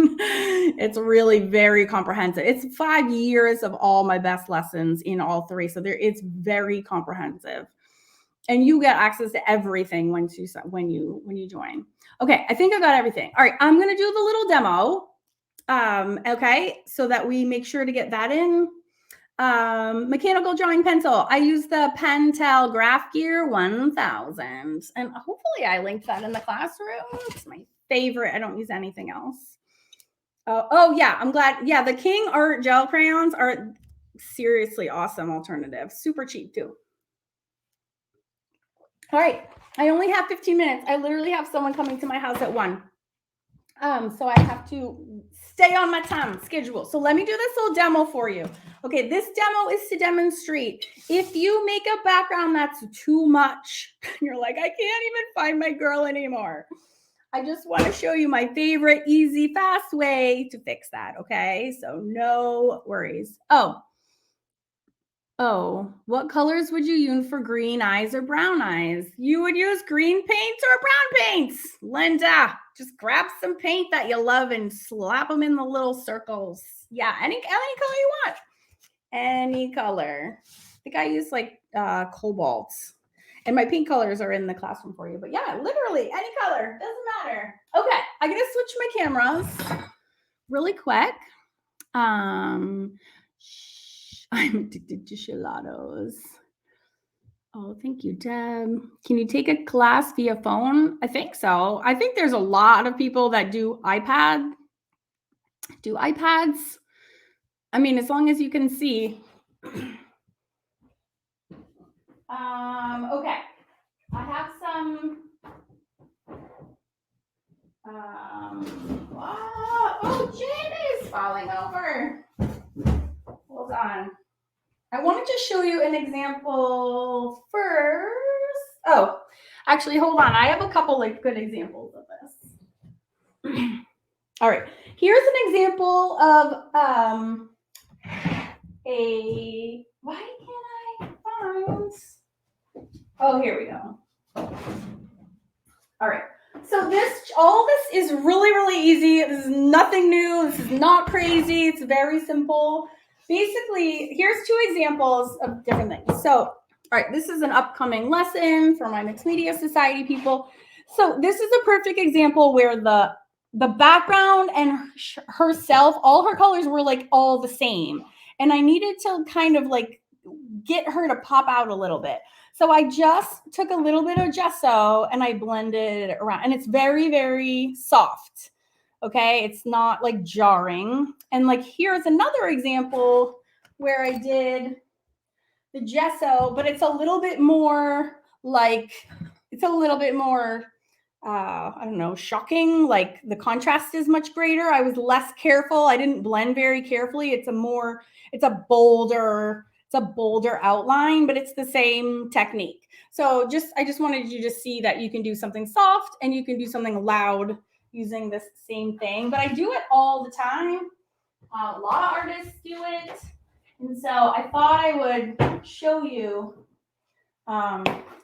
It's really very comprehensive. It's 5 years of all my best lessons in all three, so it's very comprehensive, and you get access to everything when you join. Okay, I think I got everything. All right, I'm gonna do the little demo. Okay, so that we make sure to get that in. Mechanical drawing pencil. I use the Pentel Graph Gear 1000, and hopefully I linked that in the classroom. It's my favorite. I don't use anything else. Oh yeah, I'm glad. Yeah, the King Art gel crayons are seriously awesome alternative. Super cheap too. All right, I only have 15 minutes. I literally have someone coming to my house at 1. So I have to stay on my time schedule. So let me do this little demo for you. Okay, this demo is to demonstrate if you make a background that's too much, you're like, I can't even find my girl anymore. I just want to show you my favorite, easy, fast way to fix that. Okay, so no worries. Oh, what colors would you use for green eyes or brown eyes? You would use green paints or brown paints. Linda, just grab some paint that you love and slap them in the little circles. Yeah, any color you want. Any color. I think I use like cobalt. And my pink colors are in the classroom for you. But yeah, literally any color. Doesn't matter. Okay, I'm going to switch my cameras really quick. I'm addicted to gelatos. Oh, thank you, Deb. Can you take a class via phone? I think so. I think there's a lot of people that do iPads. I mean, as long as you can see. Okay. I have some. Oh, Jen is falling over. Hold on. I wanted to show you an example first. Oh, actually, hold on. I have a couple like good examples of this. All right. Here's an example of why can't I find? Oh, here we go. All right. So all this is really, really easy. This is nothing new. This is not crazy. It's very simple. Basically, here's 2 examples of different things. So, all right, this is an upcoming lesson for my Mixed Media Society people. So this is a perfect example where the background and herself, all her colors were like all the same. And I needed to kind of like get her to pop out a little bit. So I just took a little bit of gesso and I blended it around, and it's very, very soft. Okay, it's not like jarring. And like here's another example where I did the gesso, but it's a little bit more like, I don't know, shocking. Like the contrast is much greater. I was less careful. I didn't blend very carefully. It's a bolder outline, but it's the same technique. So I just wanted you to see that you can do something soft and you can do something loud using this same thing. But I do it all the time. A lot of artists do it. And so I thought I would show you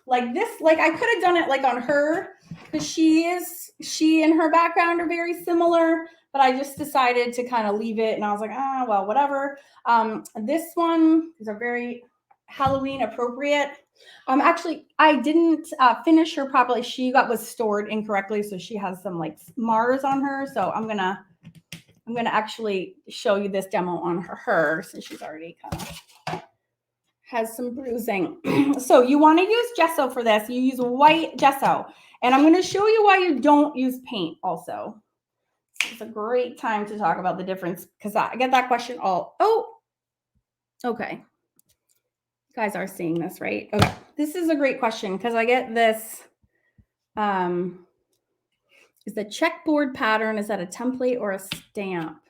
like this. Like I could have done it like on her, because she and her background are very similar, but I just decided to kind of leave it, and I was like, well, whatever. This one is a very Halloween appropriate. Actually, I didn't finish her properly. She was stored incorrectly, so she has some like Mars on her. So I'm gonna actually show you this demo on her since she's already kind of has some bruising. So you want to use gesso for this. You use white gesso. And I'm going to show you why you don't use paint also. It's a great time to talk about the difference, because I get that question okay. You guys are seeing this, right? Okay. This is a great question because I get this Is the checkboard pattern, is that a template or a stamp?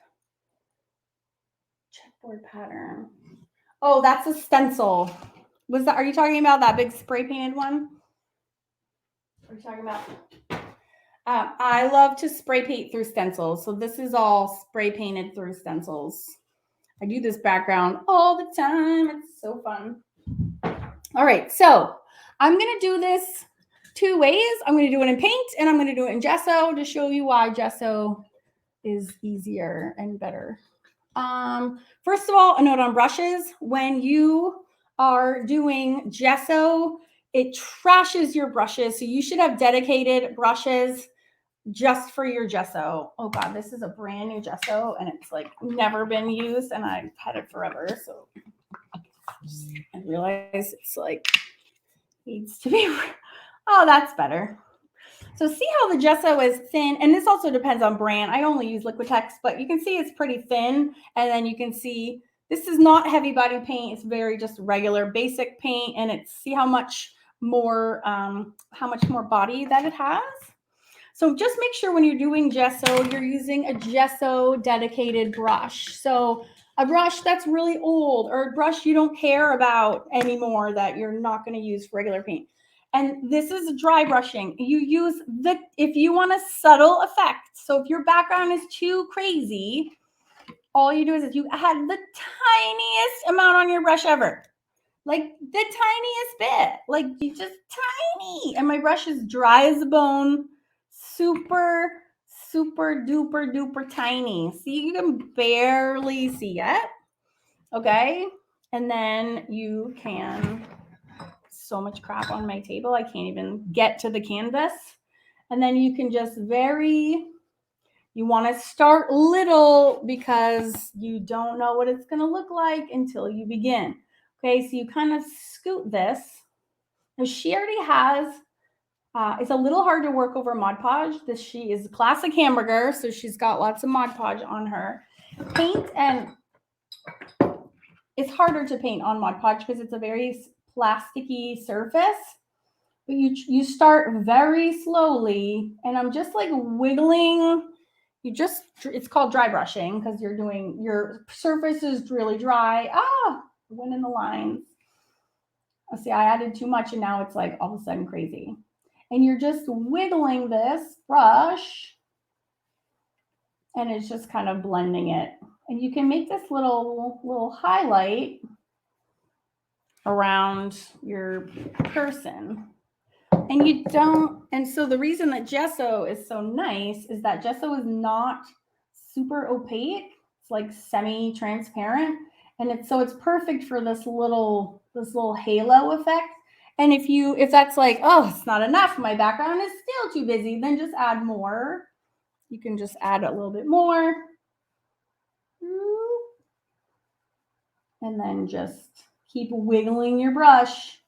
Checkboard pattern. Oh, that's a stencil. Are you talking about that big spray painted one? What are you talking about? I love to spray paint through stencils. So this is all spray painted through stencils. I do this background all the time. It's so fun. All right, so I'm going to do this two ways. I'm going to do it in paint and I'm going to do it in gesso to show you why gesso is easier and better. First of all, a note on brushes. When you are doing gesso, it trashes your brushes. So you should have dedicated brushes just for your gesso. Oh God, this is a brand new gesso and it's like never been used and I've had it forever. So I realize it's like needs to be, oh, that's better. So see how the gesso is thin, and this also depends on brand. I only use Liquitex, but you can see it's pretty thin, and then you can see this is not heavy body paint. It's very just regular basic paint, and it's see how much more body that it has. So just make sure when you're doing gesso, you're using a gesso dedicated brush. So a brush that's really old or a brush you don't care about anymore that you're not going to use for regular paint. And this is dry brushing. You use if you want a subtle effect. So if your background is too crazy, all you do is you add the tiniest amount on your brush ever. Like the tiniest bit. Like you just tiny. And my brush is dry as a bone. Super, super duper duper tiny. See, you can barely see it. Okay. And then you can, so much crap on my table. I can't even get to the canvas. And then you can just you want to start little because you don't know what it's going to look like until you begin. Okay. So you kind of scoot this. Now she already has, it's a little hard to work over Mod Podge. She is a classic hamburger, so she's got lots of Mod Podge on her. Paint, and it's harder to paint on Mod Podge because it's a very plasticky surface. But you start very slowly, and I'm just like wiggling. It's called dry brushing because your surface is really dry. Went in the lines. Oh, see, I added too much, and now it's like all of a sudden crazy. And you're just wiggling this brush and it's just kind of blending it. And you can make this little highlight around your person. And so the reason that gesso is so nice is that gesso is not super opaque. It's like semi-transparent. And it's perfect for this little halo effect. And if that's like, oh, it's not enough, my background is still too busy, then just add more. You can just add a little bit more. And then just keep wiggling your brush.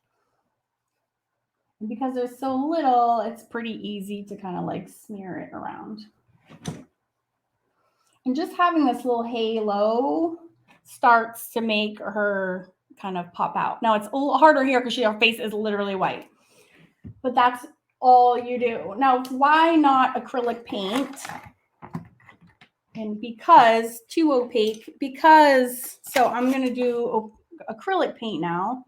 And because there's so little, it's pretty easy to kind of like smear it around. And just having this little halo starts to make her kind of pop out. Now it's a little harder here because her face is literally white. But that's all you do. Now, why not acrylic paint? And because too opaque, so I'm going to do acrylic paint now.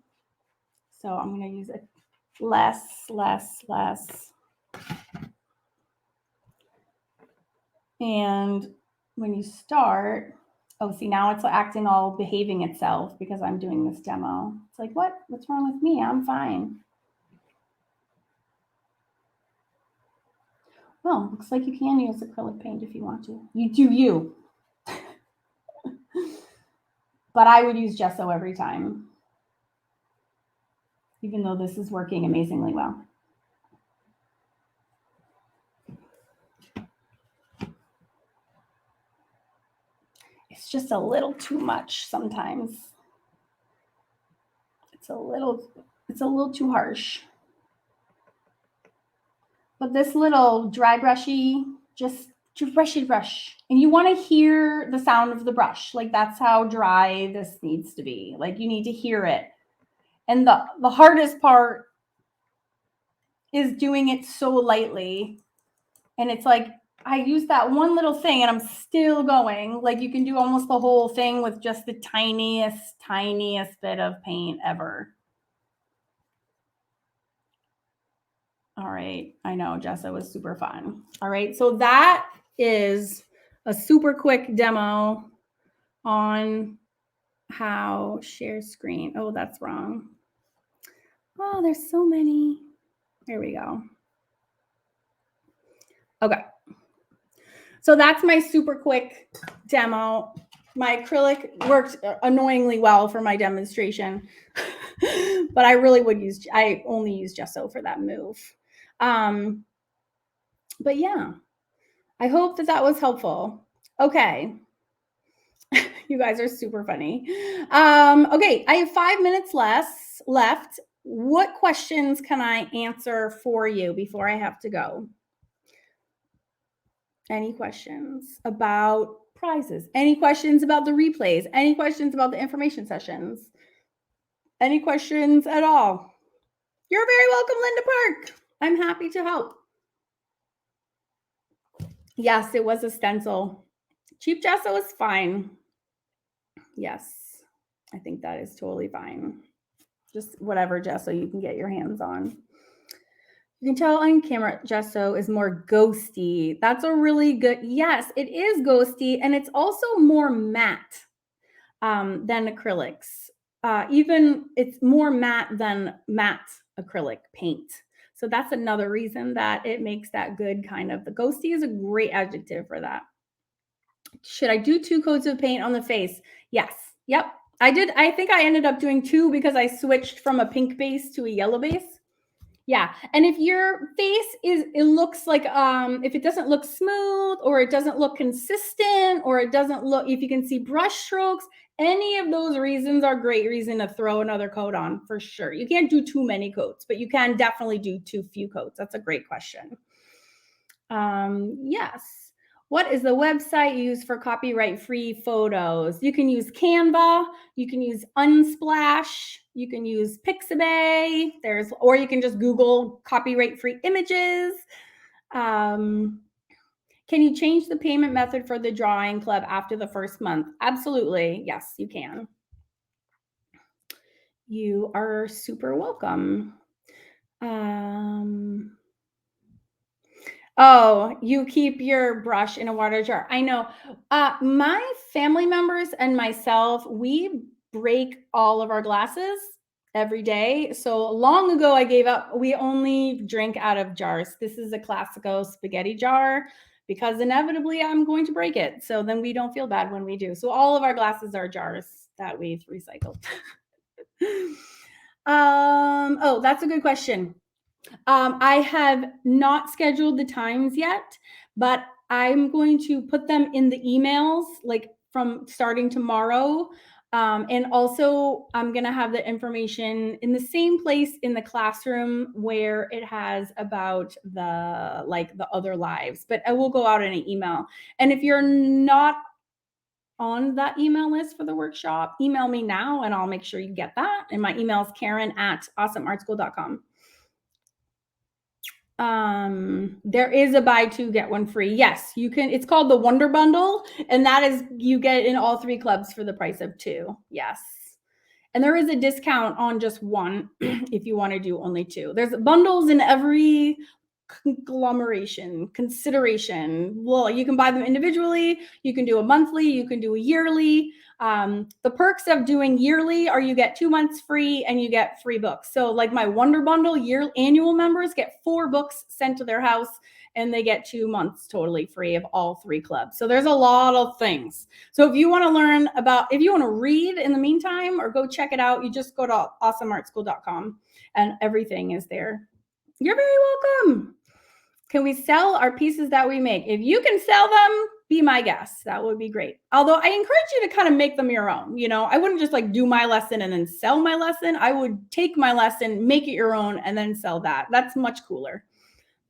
So I'm going to use it less. And when you start, oh, see, now it's acting all behaving itself because I'm doing this demo. It's like, what's wrong with me? I'm fine. Well, looks like you can use acrylic paint if you want to. You do you. But I would use gesso every time, even though this is working amazingly well. It's just a little too much sometimes. It's a little too harsh. But this little dry brushy, just brushy brush. And you want to hear the sound of the brush. Like that's how dry this needs to be. Like you need to hear it. And the hardest part is doing it so lightly And it's like, I use that one little thing and I'm still going. Like you can do almost the whole thing with just the tiniest bit of paint ever. All right. I know, Jess, it was super fun. All right. So that is a super quick demo on how share screen. Oh, that's wrong. Oh, there's so many. Here we go. Okay. So that's my super quick demo. My acrylic worked annoyingly well for my demonstration, but I only use gesso for that move. But yeah, I hope that was helpful. Okay. You guys are super funny. Okay, I have 5 minutes left. What questions can I answer for you before I have to go? Any questions about prizes? Any questions about the replays? Any questions about the information sessions? Any questions at all? You're very welcome, Linda Park. I'm happy to help. Yes, it was a stencil. Cheap gesso is fine. Yes, I think that is totally fine. Just whatever gesso you can get your hands on. You can tell on camera gesso is more ghosty. That's a really good, yes, it is ghosty, and it's also more matte than acrylics. Even it's more matte than matte acrylic paint. So that's another reason that it makes that good kind of, the ghosty is a great adjective for that. Should I do 2 coats of paint on the face? Yes. Yep. I did. I think I ended up doing 2 because I switched from a pink base to a yellow base. Yeah. And if your face it looks like, if it doesn't look smooth or it doesn't look consistent or it doesn't look, if you can see brush strokes, any of those reasons are great reason to throw another coat on for sure. You can't do too many coats, but you can definitely do too few coats. That's a great question. Yes. What is the website used for copyright-free photos? You can use Canva, you can use Unsplash, you can use Pixabay, or you can just Google copyright-free images. Can you change the payment method for the drawing club after the first month? Absolutely. Yes, you can. You are super welcome. Oh, you keep your brush in a water jar. I know. My family members and myself, we break all of our glasses every day. So long ago, I gave up. We only drink out of jars. This is a Classico spaghetti jar because inevitably I'm going to break it. So then we don't feel bad when we do. So all of our glasses are jars that we've recycled. Oh, that's a good question. I have not scheduled the times yet, but I'm going to put them in the emails like from starting tomorrow. And also I'm going to have the information in the same place in the classroom where it has about the other lives, but I will go out in an email. And if you're not on that email list for the workshop, email me now and I'll make sure you get that. And my email is Karen@awesomeartschool.com. There is a buy 2 get 1 free. Yes, you can. It's called the Wonder Bundle, and that is you get in all 3 clubs for the price of 2. Yes. And there is a discount on just 1 if you want to do only 2. There's bundles in every consideration. Well, you can buy them individually, you can do a monthly, you can do a yearly. The perks of doing yearly are you get 2 months free and you get free books. So like my Wonder Bundle annual members get 4 books sent to their house and they get 2 months totally free of all 3 clubs. So there's a lot of things. So if you want to learn if you want to read in the meantime or go check it out, you just go to awesomeartschool.com and everything is there. You're very welcome. Can we sell our pieces that we make? If you can sell them, be my guest. That would be great. Although I encourage you to kind of make them your own. You know, I wouldn't just like do my lesson and then sell my lesson. I would take my lesson, make it your own, and then sell that. That's much cooler.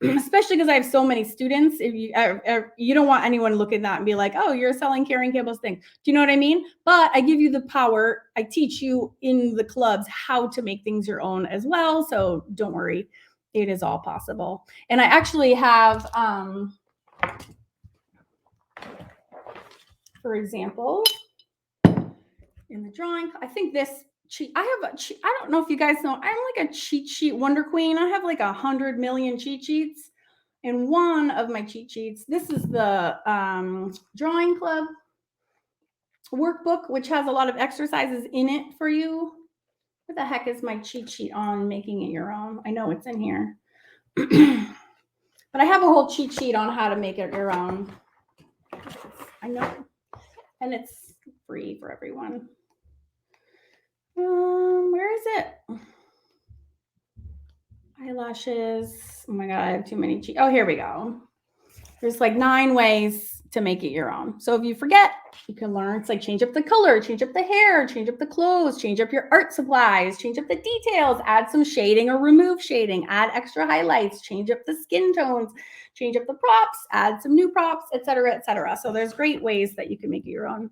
Especially because I have so many students. If you don't want anyone looking at that and be like, oh, you're selling Karen Campbell's thing. Do you know what I mean? But I give you the power. I teach you in the clubs how to make things your own as well. So don't worry. It is all possible. And I actually have For example, in the drawing, I think this cheat, I have a cheat, I don't know if you guys know, I'm like a cheat sheet wonder queen. I have like 100 million cheat sheets. And one of my cheat sheets, this is the drawing club workbook, which has a lot of exercises in it for you. What the heck is my cheat sheet on making it your own? I know it's in here. But I have a whole cheat sheet on how to make it your own. I know. And it's free for everyone. Where is it? Eyelashes. Oh my God, I have too many cheat. Oh, here we go. There's like 9 ways to make it your own. So if you forget, you can learn. It's like change up the color, change up the hair, change up the clothes, change up your art supplies, change up the details, add some shading or remove shading, add extra highlights, change up the skin tones, change up the props, add some new props, etc., etc. So there's great ways that you can make it your own.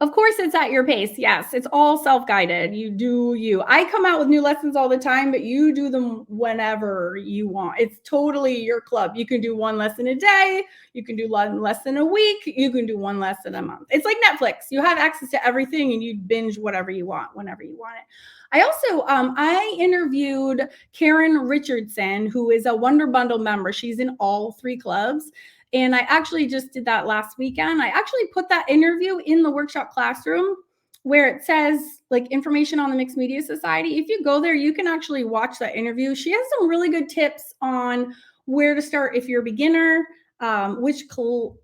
Of course, it's at your pace. Yes, it's all self-guided. You do you. I come out with new lessons all the time, but you do them whenever you want. It's totally your club. You can do 1 lesson a day. You can do 1 lesson a week. You can do 1 lesson a month. It's like Netflix. You have access to everything and you binge whatever you want whenever you want it. I also, I interviewed Karen Richardson, who is a Wonder Bundle member. She's in all 3 clubs. And I actually just did that last weekend. I actually put that interview in the workshop classroom where it says like information on the Mixed Media Society. If you go there, you can actually watch that interview. She has some really good tips on where to start if you're a beginner, does she talk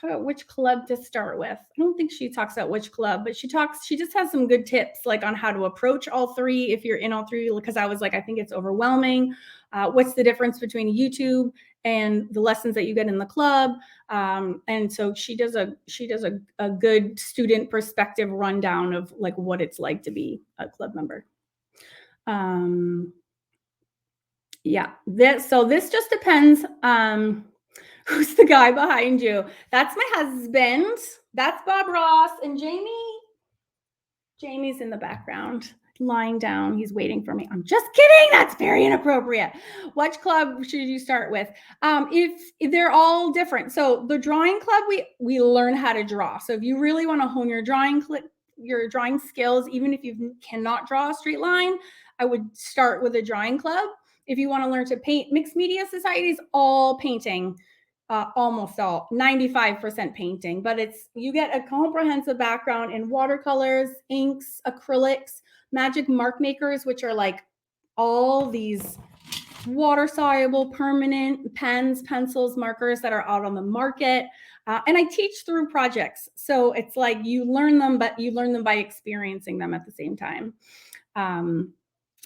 about which club to start with? I don't think she talks about which club, but she just has some good tips like on how to approach all 3 if you're in all 3, because I was like, I think it's overwhelming. What's the difference between YouTube and the lessons that you get in the club? And so she does a good student perspective rundown of like what it's like to be a club member. Yeah, this just depends. Who's the guy behind you? That's my husband. That's Bob Ross. And Jamie's in the background, lying down. He's waiting for me. I'm just kidding. That's very inappropriate. Which club should you start with? If they're all different. So the drawing club, we learn how to draw. So if you really want to hone your drawing skills, even if you cannot draw a straight line, I would start with a drawing club. If you want to learn to paint, Mixed Media Society is all painting. Almost all 95% painting, but you get a comprehensive background in watercolors, inks, acrylics, magic mark makers, which are like all these water soluble permanent pens, pencils, markers that are out on the market. And I teach through projects. So it's like you learn them, but you learn them by experiencing them at the same time.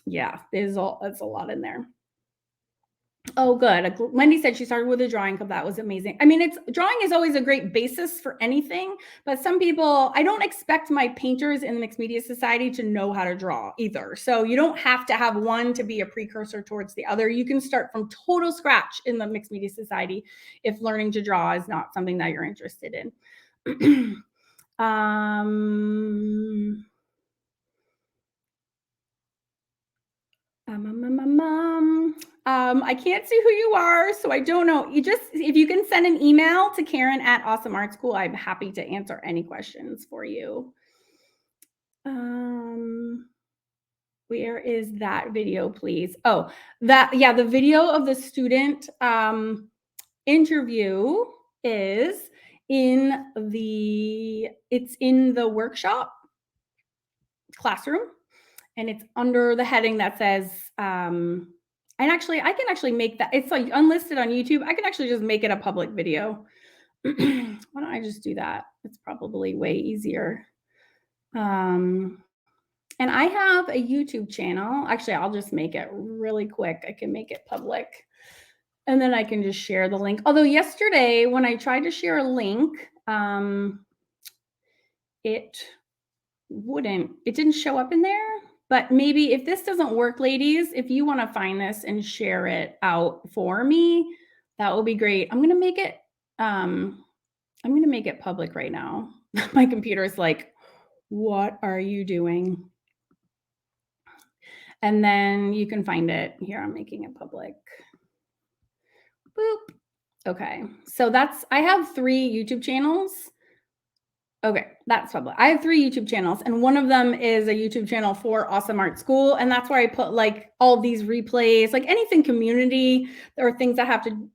Yeah, there's a lot in there. Oh, good. Wendy said she started with a drawing club. That was amazing. I mean, drawing is always a great basis for anything, but some people, I don't expect my painters in the Mixed Media Society to know how to draw either. So you don't have to have one to be a precursor towards the other. You can start from total scratch in the Mixed Media Society if learning to draw is not something that you're interested in. I can't see who you are, so I don't know. If you can send an email to Karen at Awesome Art School, I'm happy to answer any questions for you. Where is that video, please? Oh, the video of the student interview is it's in the workshop classroom. And it's under the heading that says, and actually, I can actually make that. It's like unlisted on YouTube. I can actually just make it a public video. Why don't I just do that? It's probably way easier. And I have a YouTube channel. Actually, I'll just make it really quick. I can make it public. And then I can just share the link. Although yesterday, when I tried to share a link, it didn't show up in there. But maybe if this doesn't work, ladies, if you want to find this and share it out for me, that will be great. I'm going to make it public right now. My computer is like, what are you doing? And then you can find it here. I'm making it public. Boop. Okay. So I have 3 YouTube channels. Okay, that's public. I have 3 YouTube channels, and one of them is a YouTube channel for Awesome Art School, and that's where I put like all these replays, like anything community or things that have to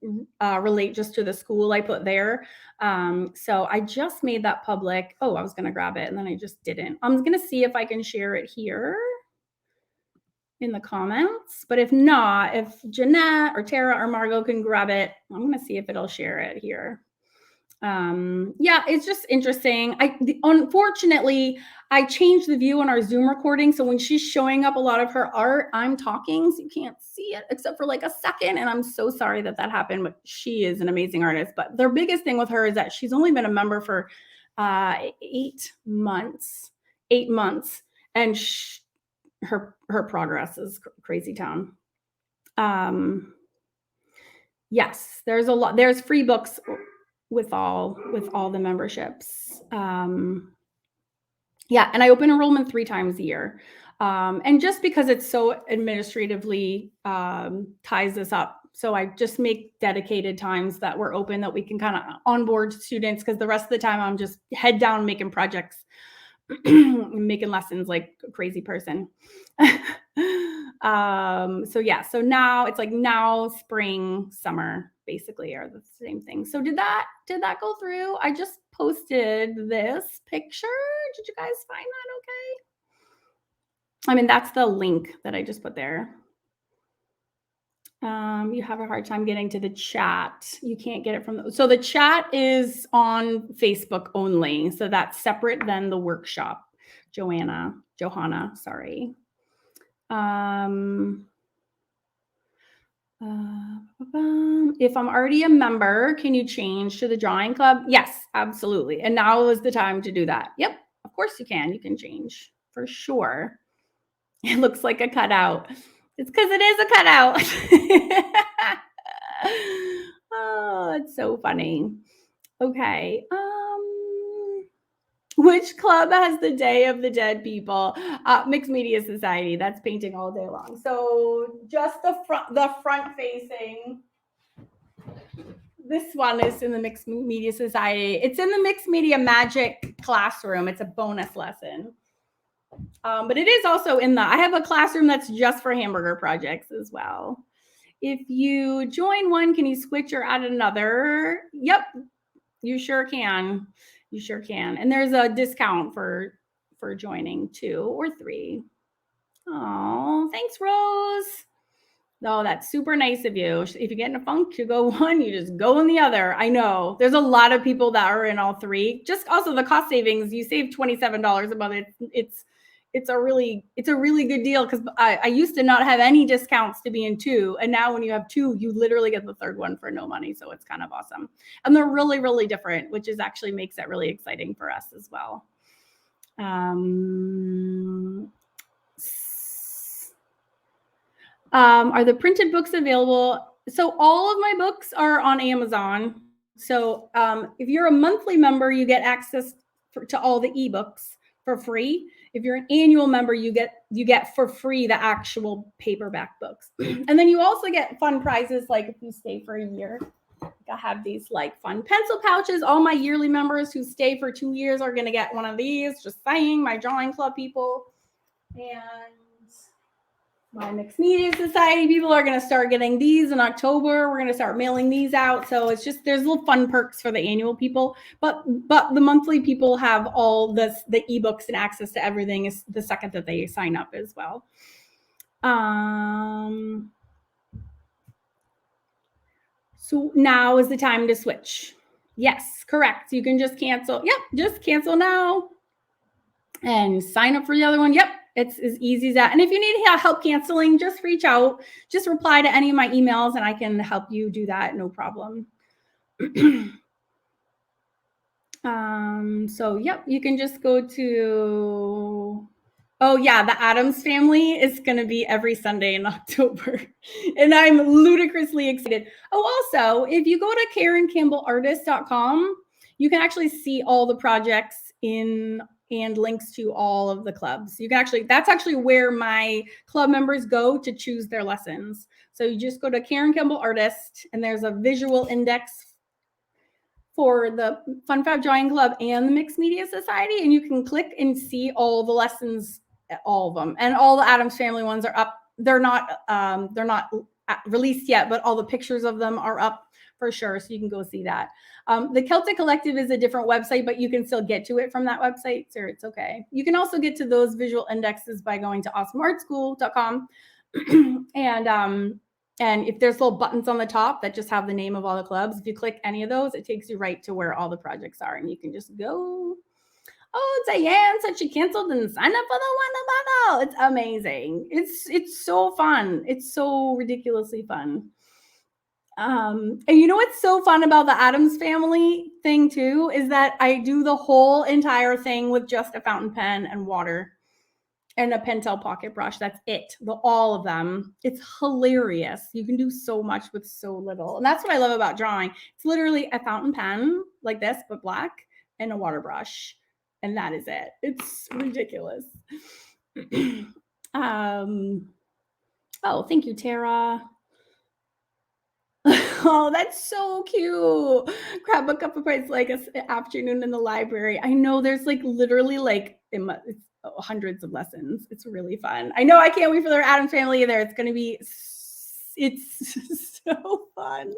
relate just to the school. I put there. So I just made that public. Oh, I was gonna grab it, and then I just didn't. I'm gonna see if I can share it here in the comments. But if not, if Jeanette or Tara or Margot can grab it, I'm gonna see if it'll share it here. Yeah, it's just interesting. Unfortunately, I changed the view on our Zoom recording. So when she's showing up a lot of her art, I'm talking, so you can't see it except for like a second. And I'm so sorry that happened, but she is an amazing artist. But their biggest thing with her is that she's only been a member for 8 months, and her progress is crazy town. Yes, there's a lot. There's free books with all the memberships. Yeah, and I open enrollment 3 times a year. And just because it's so administratively ties this up. So I just make dedicated times that we're open that we can kind of onboard students, because the rest of the time I'm just head down making projects, making lessons like a crazy person. So yeah, so now it's like now spring, summer basically are the same thing. So did that go through? I just posted this picture. Did you guys find that okay? I mean, that's the link that I just put there. You have a hard time getting to the chat. You can't get it from so the chat is on Facebook only. So that's separate than the workshop. Johanna, sorry. If I'm already a member, can you change to the drawing club? Yes, absolutely. And now is the time to do that. Yep, of course you can. You can change for sure. It looks like a cutout. It's because it is a cutout. Oh, it's so funny. Okay. Which club has the Day of the Dead people? Mixed Media Society. That's painting all day long. So just the front facing. This one is in the Mixed Media Society. It's in the Mixed Media Magic classroom. It's a bonus lesson. But it is also I have a classroom that's just for hamburger projects as well. If you join one, can you switch or add another? Yep, you sure can. You sure can. And there's a discount for joining 2 or 3. Oh, thanks, Rose. Oh, that's super nice of you. If you get in a funk, you go one, you just go in the other. I know. There's a lot of people that are in all 3. Just also the cost savings, you save $27 a month. It's a really good deal, because I used to not have any discounts to be in 2. And now when you have 2, you literally get the 3rd one for no money. So it's kind of awesome. And they're really, really different, which is actually makes it really exciting for us as well. Are the printed books available? So all of my books are on Amazon. So if you're a monthly member, you get access to all the ebooks for free. If you're an annual member, you get for free the actual paperback books. And then you also get fun prizes, like if you stay for a year. I have these like fun pencil pouches. All my yearly members who stay for 2 years are going to get one of these. Just saying, my drawing club people. And my Mixed Media Society people are going to start getting these in October. We're going to start mailing these out. So it's just, there's little fun perks for the annual people, but the monthly people have all the ebooks and access to everything is the second that they sign up as well. So now is the time to switch. Yes, correct. You can just cancel. Yep, just cancel now and sign up for the other one. Yep. It's as easy as that. And if you need help canceling, just reach out. Just reply to any of my emails and I can help you do that. No problem. So, yep, you can just go to, oh yeah, the Addams Family is going to be every Sunday in October. And I'm ludicrously excited. Oh, also, if you go to KarenCampbellartist.com, you can actually see all the projects in and links to all of the clubs. You can actually, that's actually where my club members go to choose their lessons. So you just go to Karen Kimball Artist, and there's a visual index for the Fun Fab Drawing Club and the Mixed Media Society, and you can click and see all the lessons, all of them, and all the Addams Family ones are up. They're not released yet, but all the pictures of them are up for sure, so you can go see that. The Celtic Collective is a different website, but you can still get to it from that website, so it's okay. You can also get to those visual indexes by going to awesomeartschool.com. And if there's little buttons on the top that just have the name of all the clubs, if you click any of those, it takes you right to where all the projects are, and you can just go. Oh, Diane said she canceled and signed up for the one. It's amazing. It's so fun. It's so ridiculously fun. And you know what's so fun about the Addams Family thing too is that I do the whole entire thing with just a fountain pen and water and a Pentel pocket brush. That's it. All of them. It's hilarious. You can do so much with so little. And that's what I love about drawing. It's literally a fountain pen like this, but black, and a water brush. And that is it. It's ridiculous. Oh, thank you, Tara. Oh, that's so cute. Grab a cup of price like an afternoon in the library. I know there's like literally like it's hundreds of lessons. It's really fun. I know. I can't wait for their Addams Family there. It's going to be, it's so fun.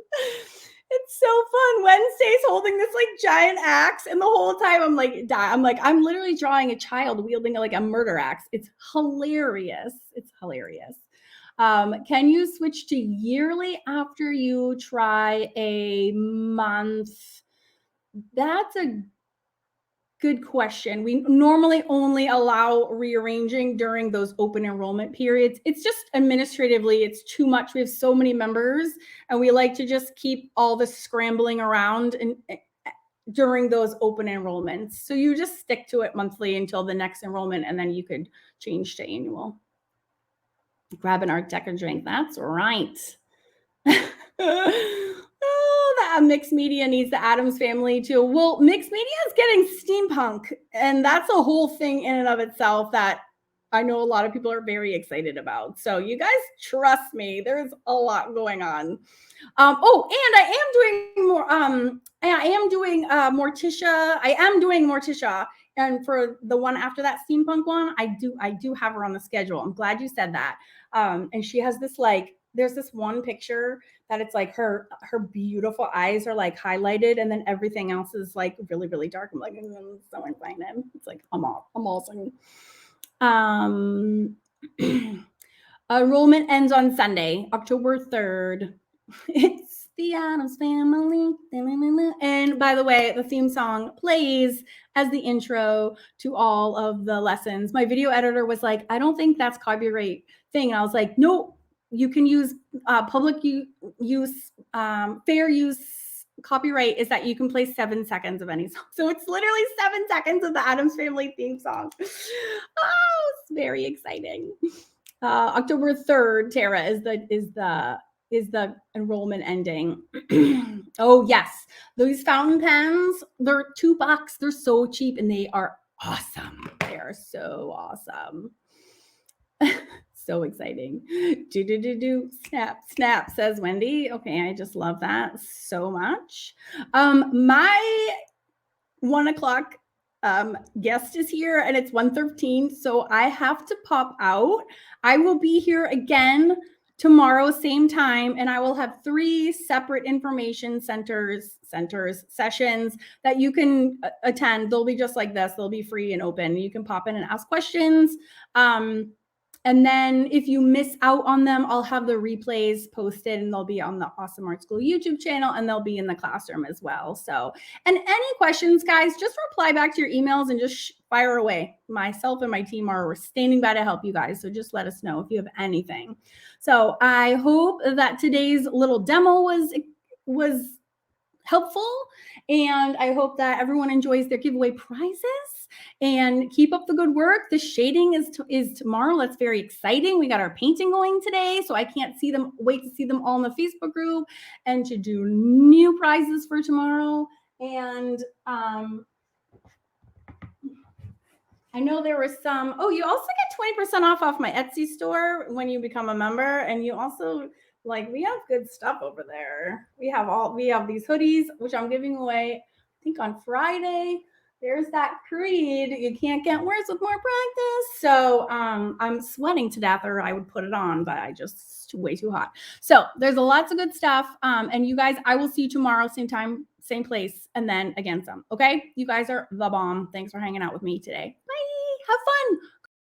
It's so fun. Wednesday's holding this like giant axe, and the whole time I'm literally drawing a child wielding like a murder axe. It's hilarious. It's hilarious. Can you switch to yearly after you try a month? That's a good question. We normally only allow rearranging during those open enrollment periods. It's just administratively, it's too much. We have so many members, and we like to just keep all the scrambling around and during those open enrollments. So you just stick to it monthly until the next enrollment, and then you could change to annual. Grab an Art Deco drink. That's right. Oh, that Mixed Media needs the Addams Family too. Well, Mixed Media is getting steampunk, and that's a whole thing in and of itself that I know a lot of people are very excited about. So you guys trust me, there's a lot going on. Oh, and I am doing more. I am doing Morticia. I am doing Morticia. And for the one after that steampunk one, I do have her on the schedule. I'm glad you said that. And she has this like, there's this one picture that it's like her beautiful eyes are like highlighted, and then everything else is like really, really dark. I'm like, I'm so excited. It's like I'm awesome. Enrollment ends on Sunday, October 3rd. It's the Addams Family. And by the way, the theme song plays as the intro to all of the lessons. My video editor was like, I don't think that's copyright thing. And I was like, no, you can use public use, fair use. Copyright is that you can play 7 seconds of any song. So it's literally 7 seconds of the Addams Family theme song. Oh, it's very exciting. October 3rd, Tara, is the enrollment ending. Oh yes, those fountain pens, they're $2. They're so cheap, and they are awesome. They are so awesome. So exciting. Snap, says Wendy. Okay, I just love that so much. My 1 o'clock guest is here, and it's 1:13, so I have to pop out. I will be here again tomorrow, same time, and I will have 3 separate information sessions that you can attend. They'll be just like this. They'll be free and open. You can pop in and ask questions. And then if you miss out on them, I'll have the replays posted, and they'll be on the Awesome Art School YouTube channel, and they'll be in the classroom as well. So, and any questions, guys, just reply back to your emails and just fire away. Myself and my team are standing by to help you guys. So just let us know if you have anything. So I hope that today's little demo was helpful, and I hope that everyone enjoys their giveaway prizes. And keep up the good work. The shading is tomorrow. That's very exciting. We got our painting going today, so I can't wait to see them all in the Facebook group and to do new prizes for tomorrow. And I know there was some. Oh, you also get 20% off my Etsy store when you become a member. And you also, like, we have good stuff over there. We have these hoodies, which I'm giving away, I think on Friday. There's that creed. You can't get worse with more practice. So I'm sweating to death, or I would put it on, but it's way too hot. So there's lots of good stuff. And you guys, I will see you tomorrow, same time, same place, and then again some. Okay. You guys are the bomb. Thanks for hanging out with me today. Bye. Have fun.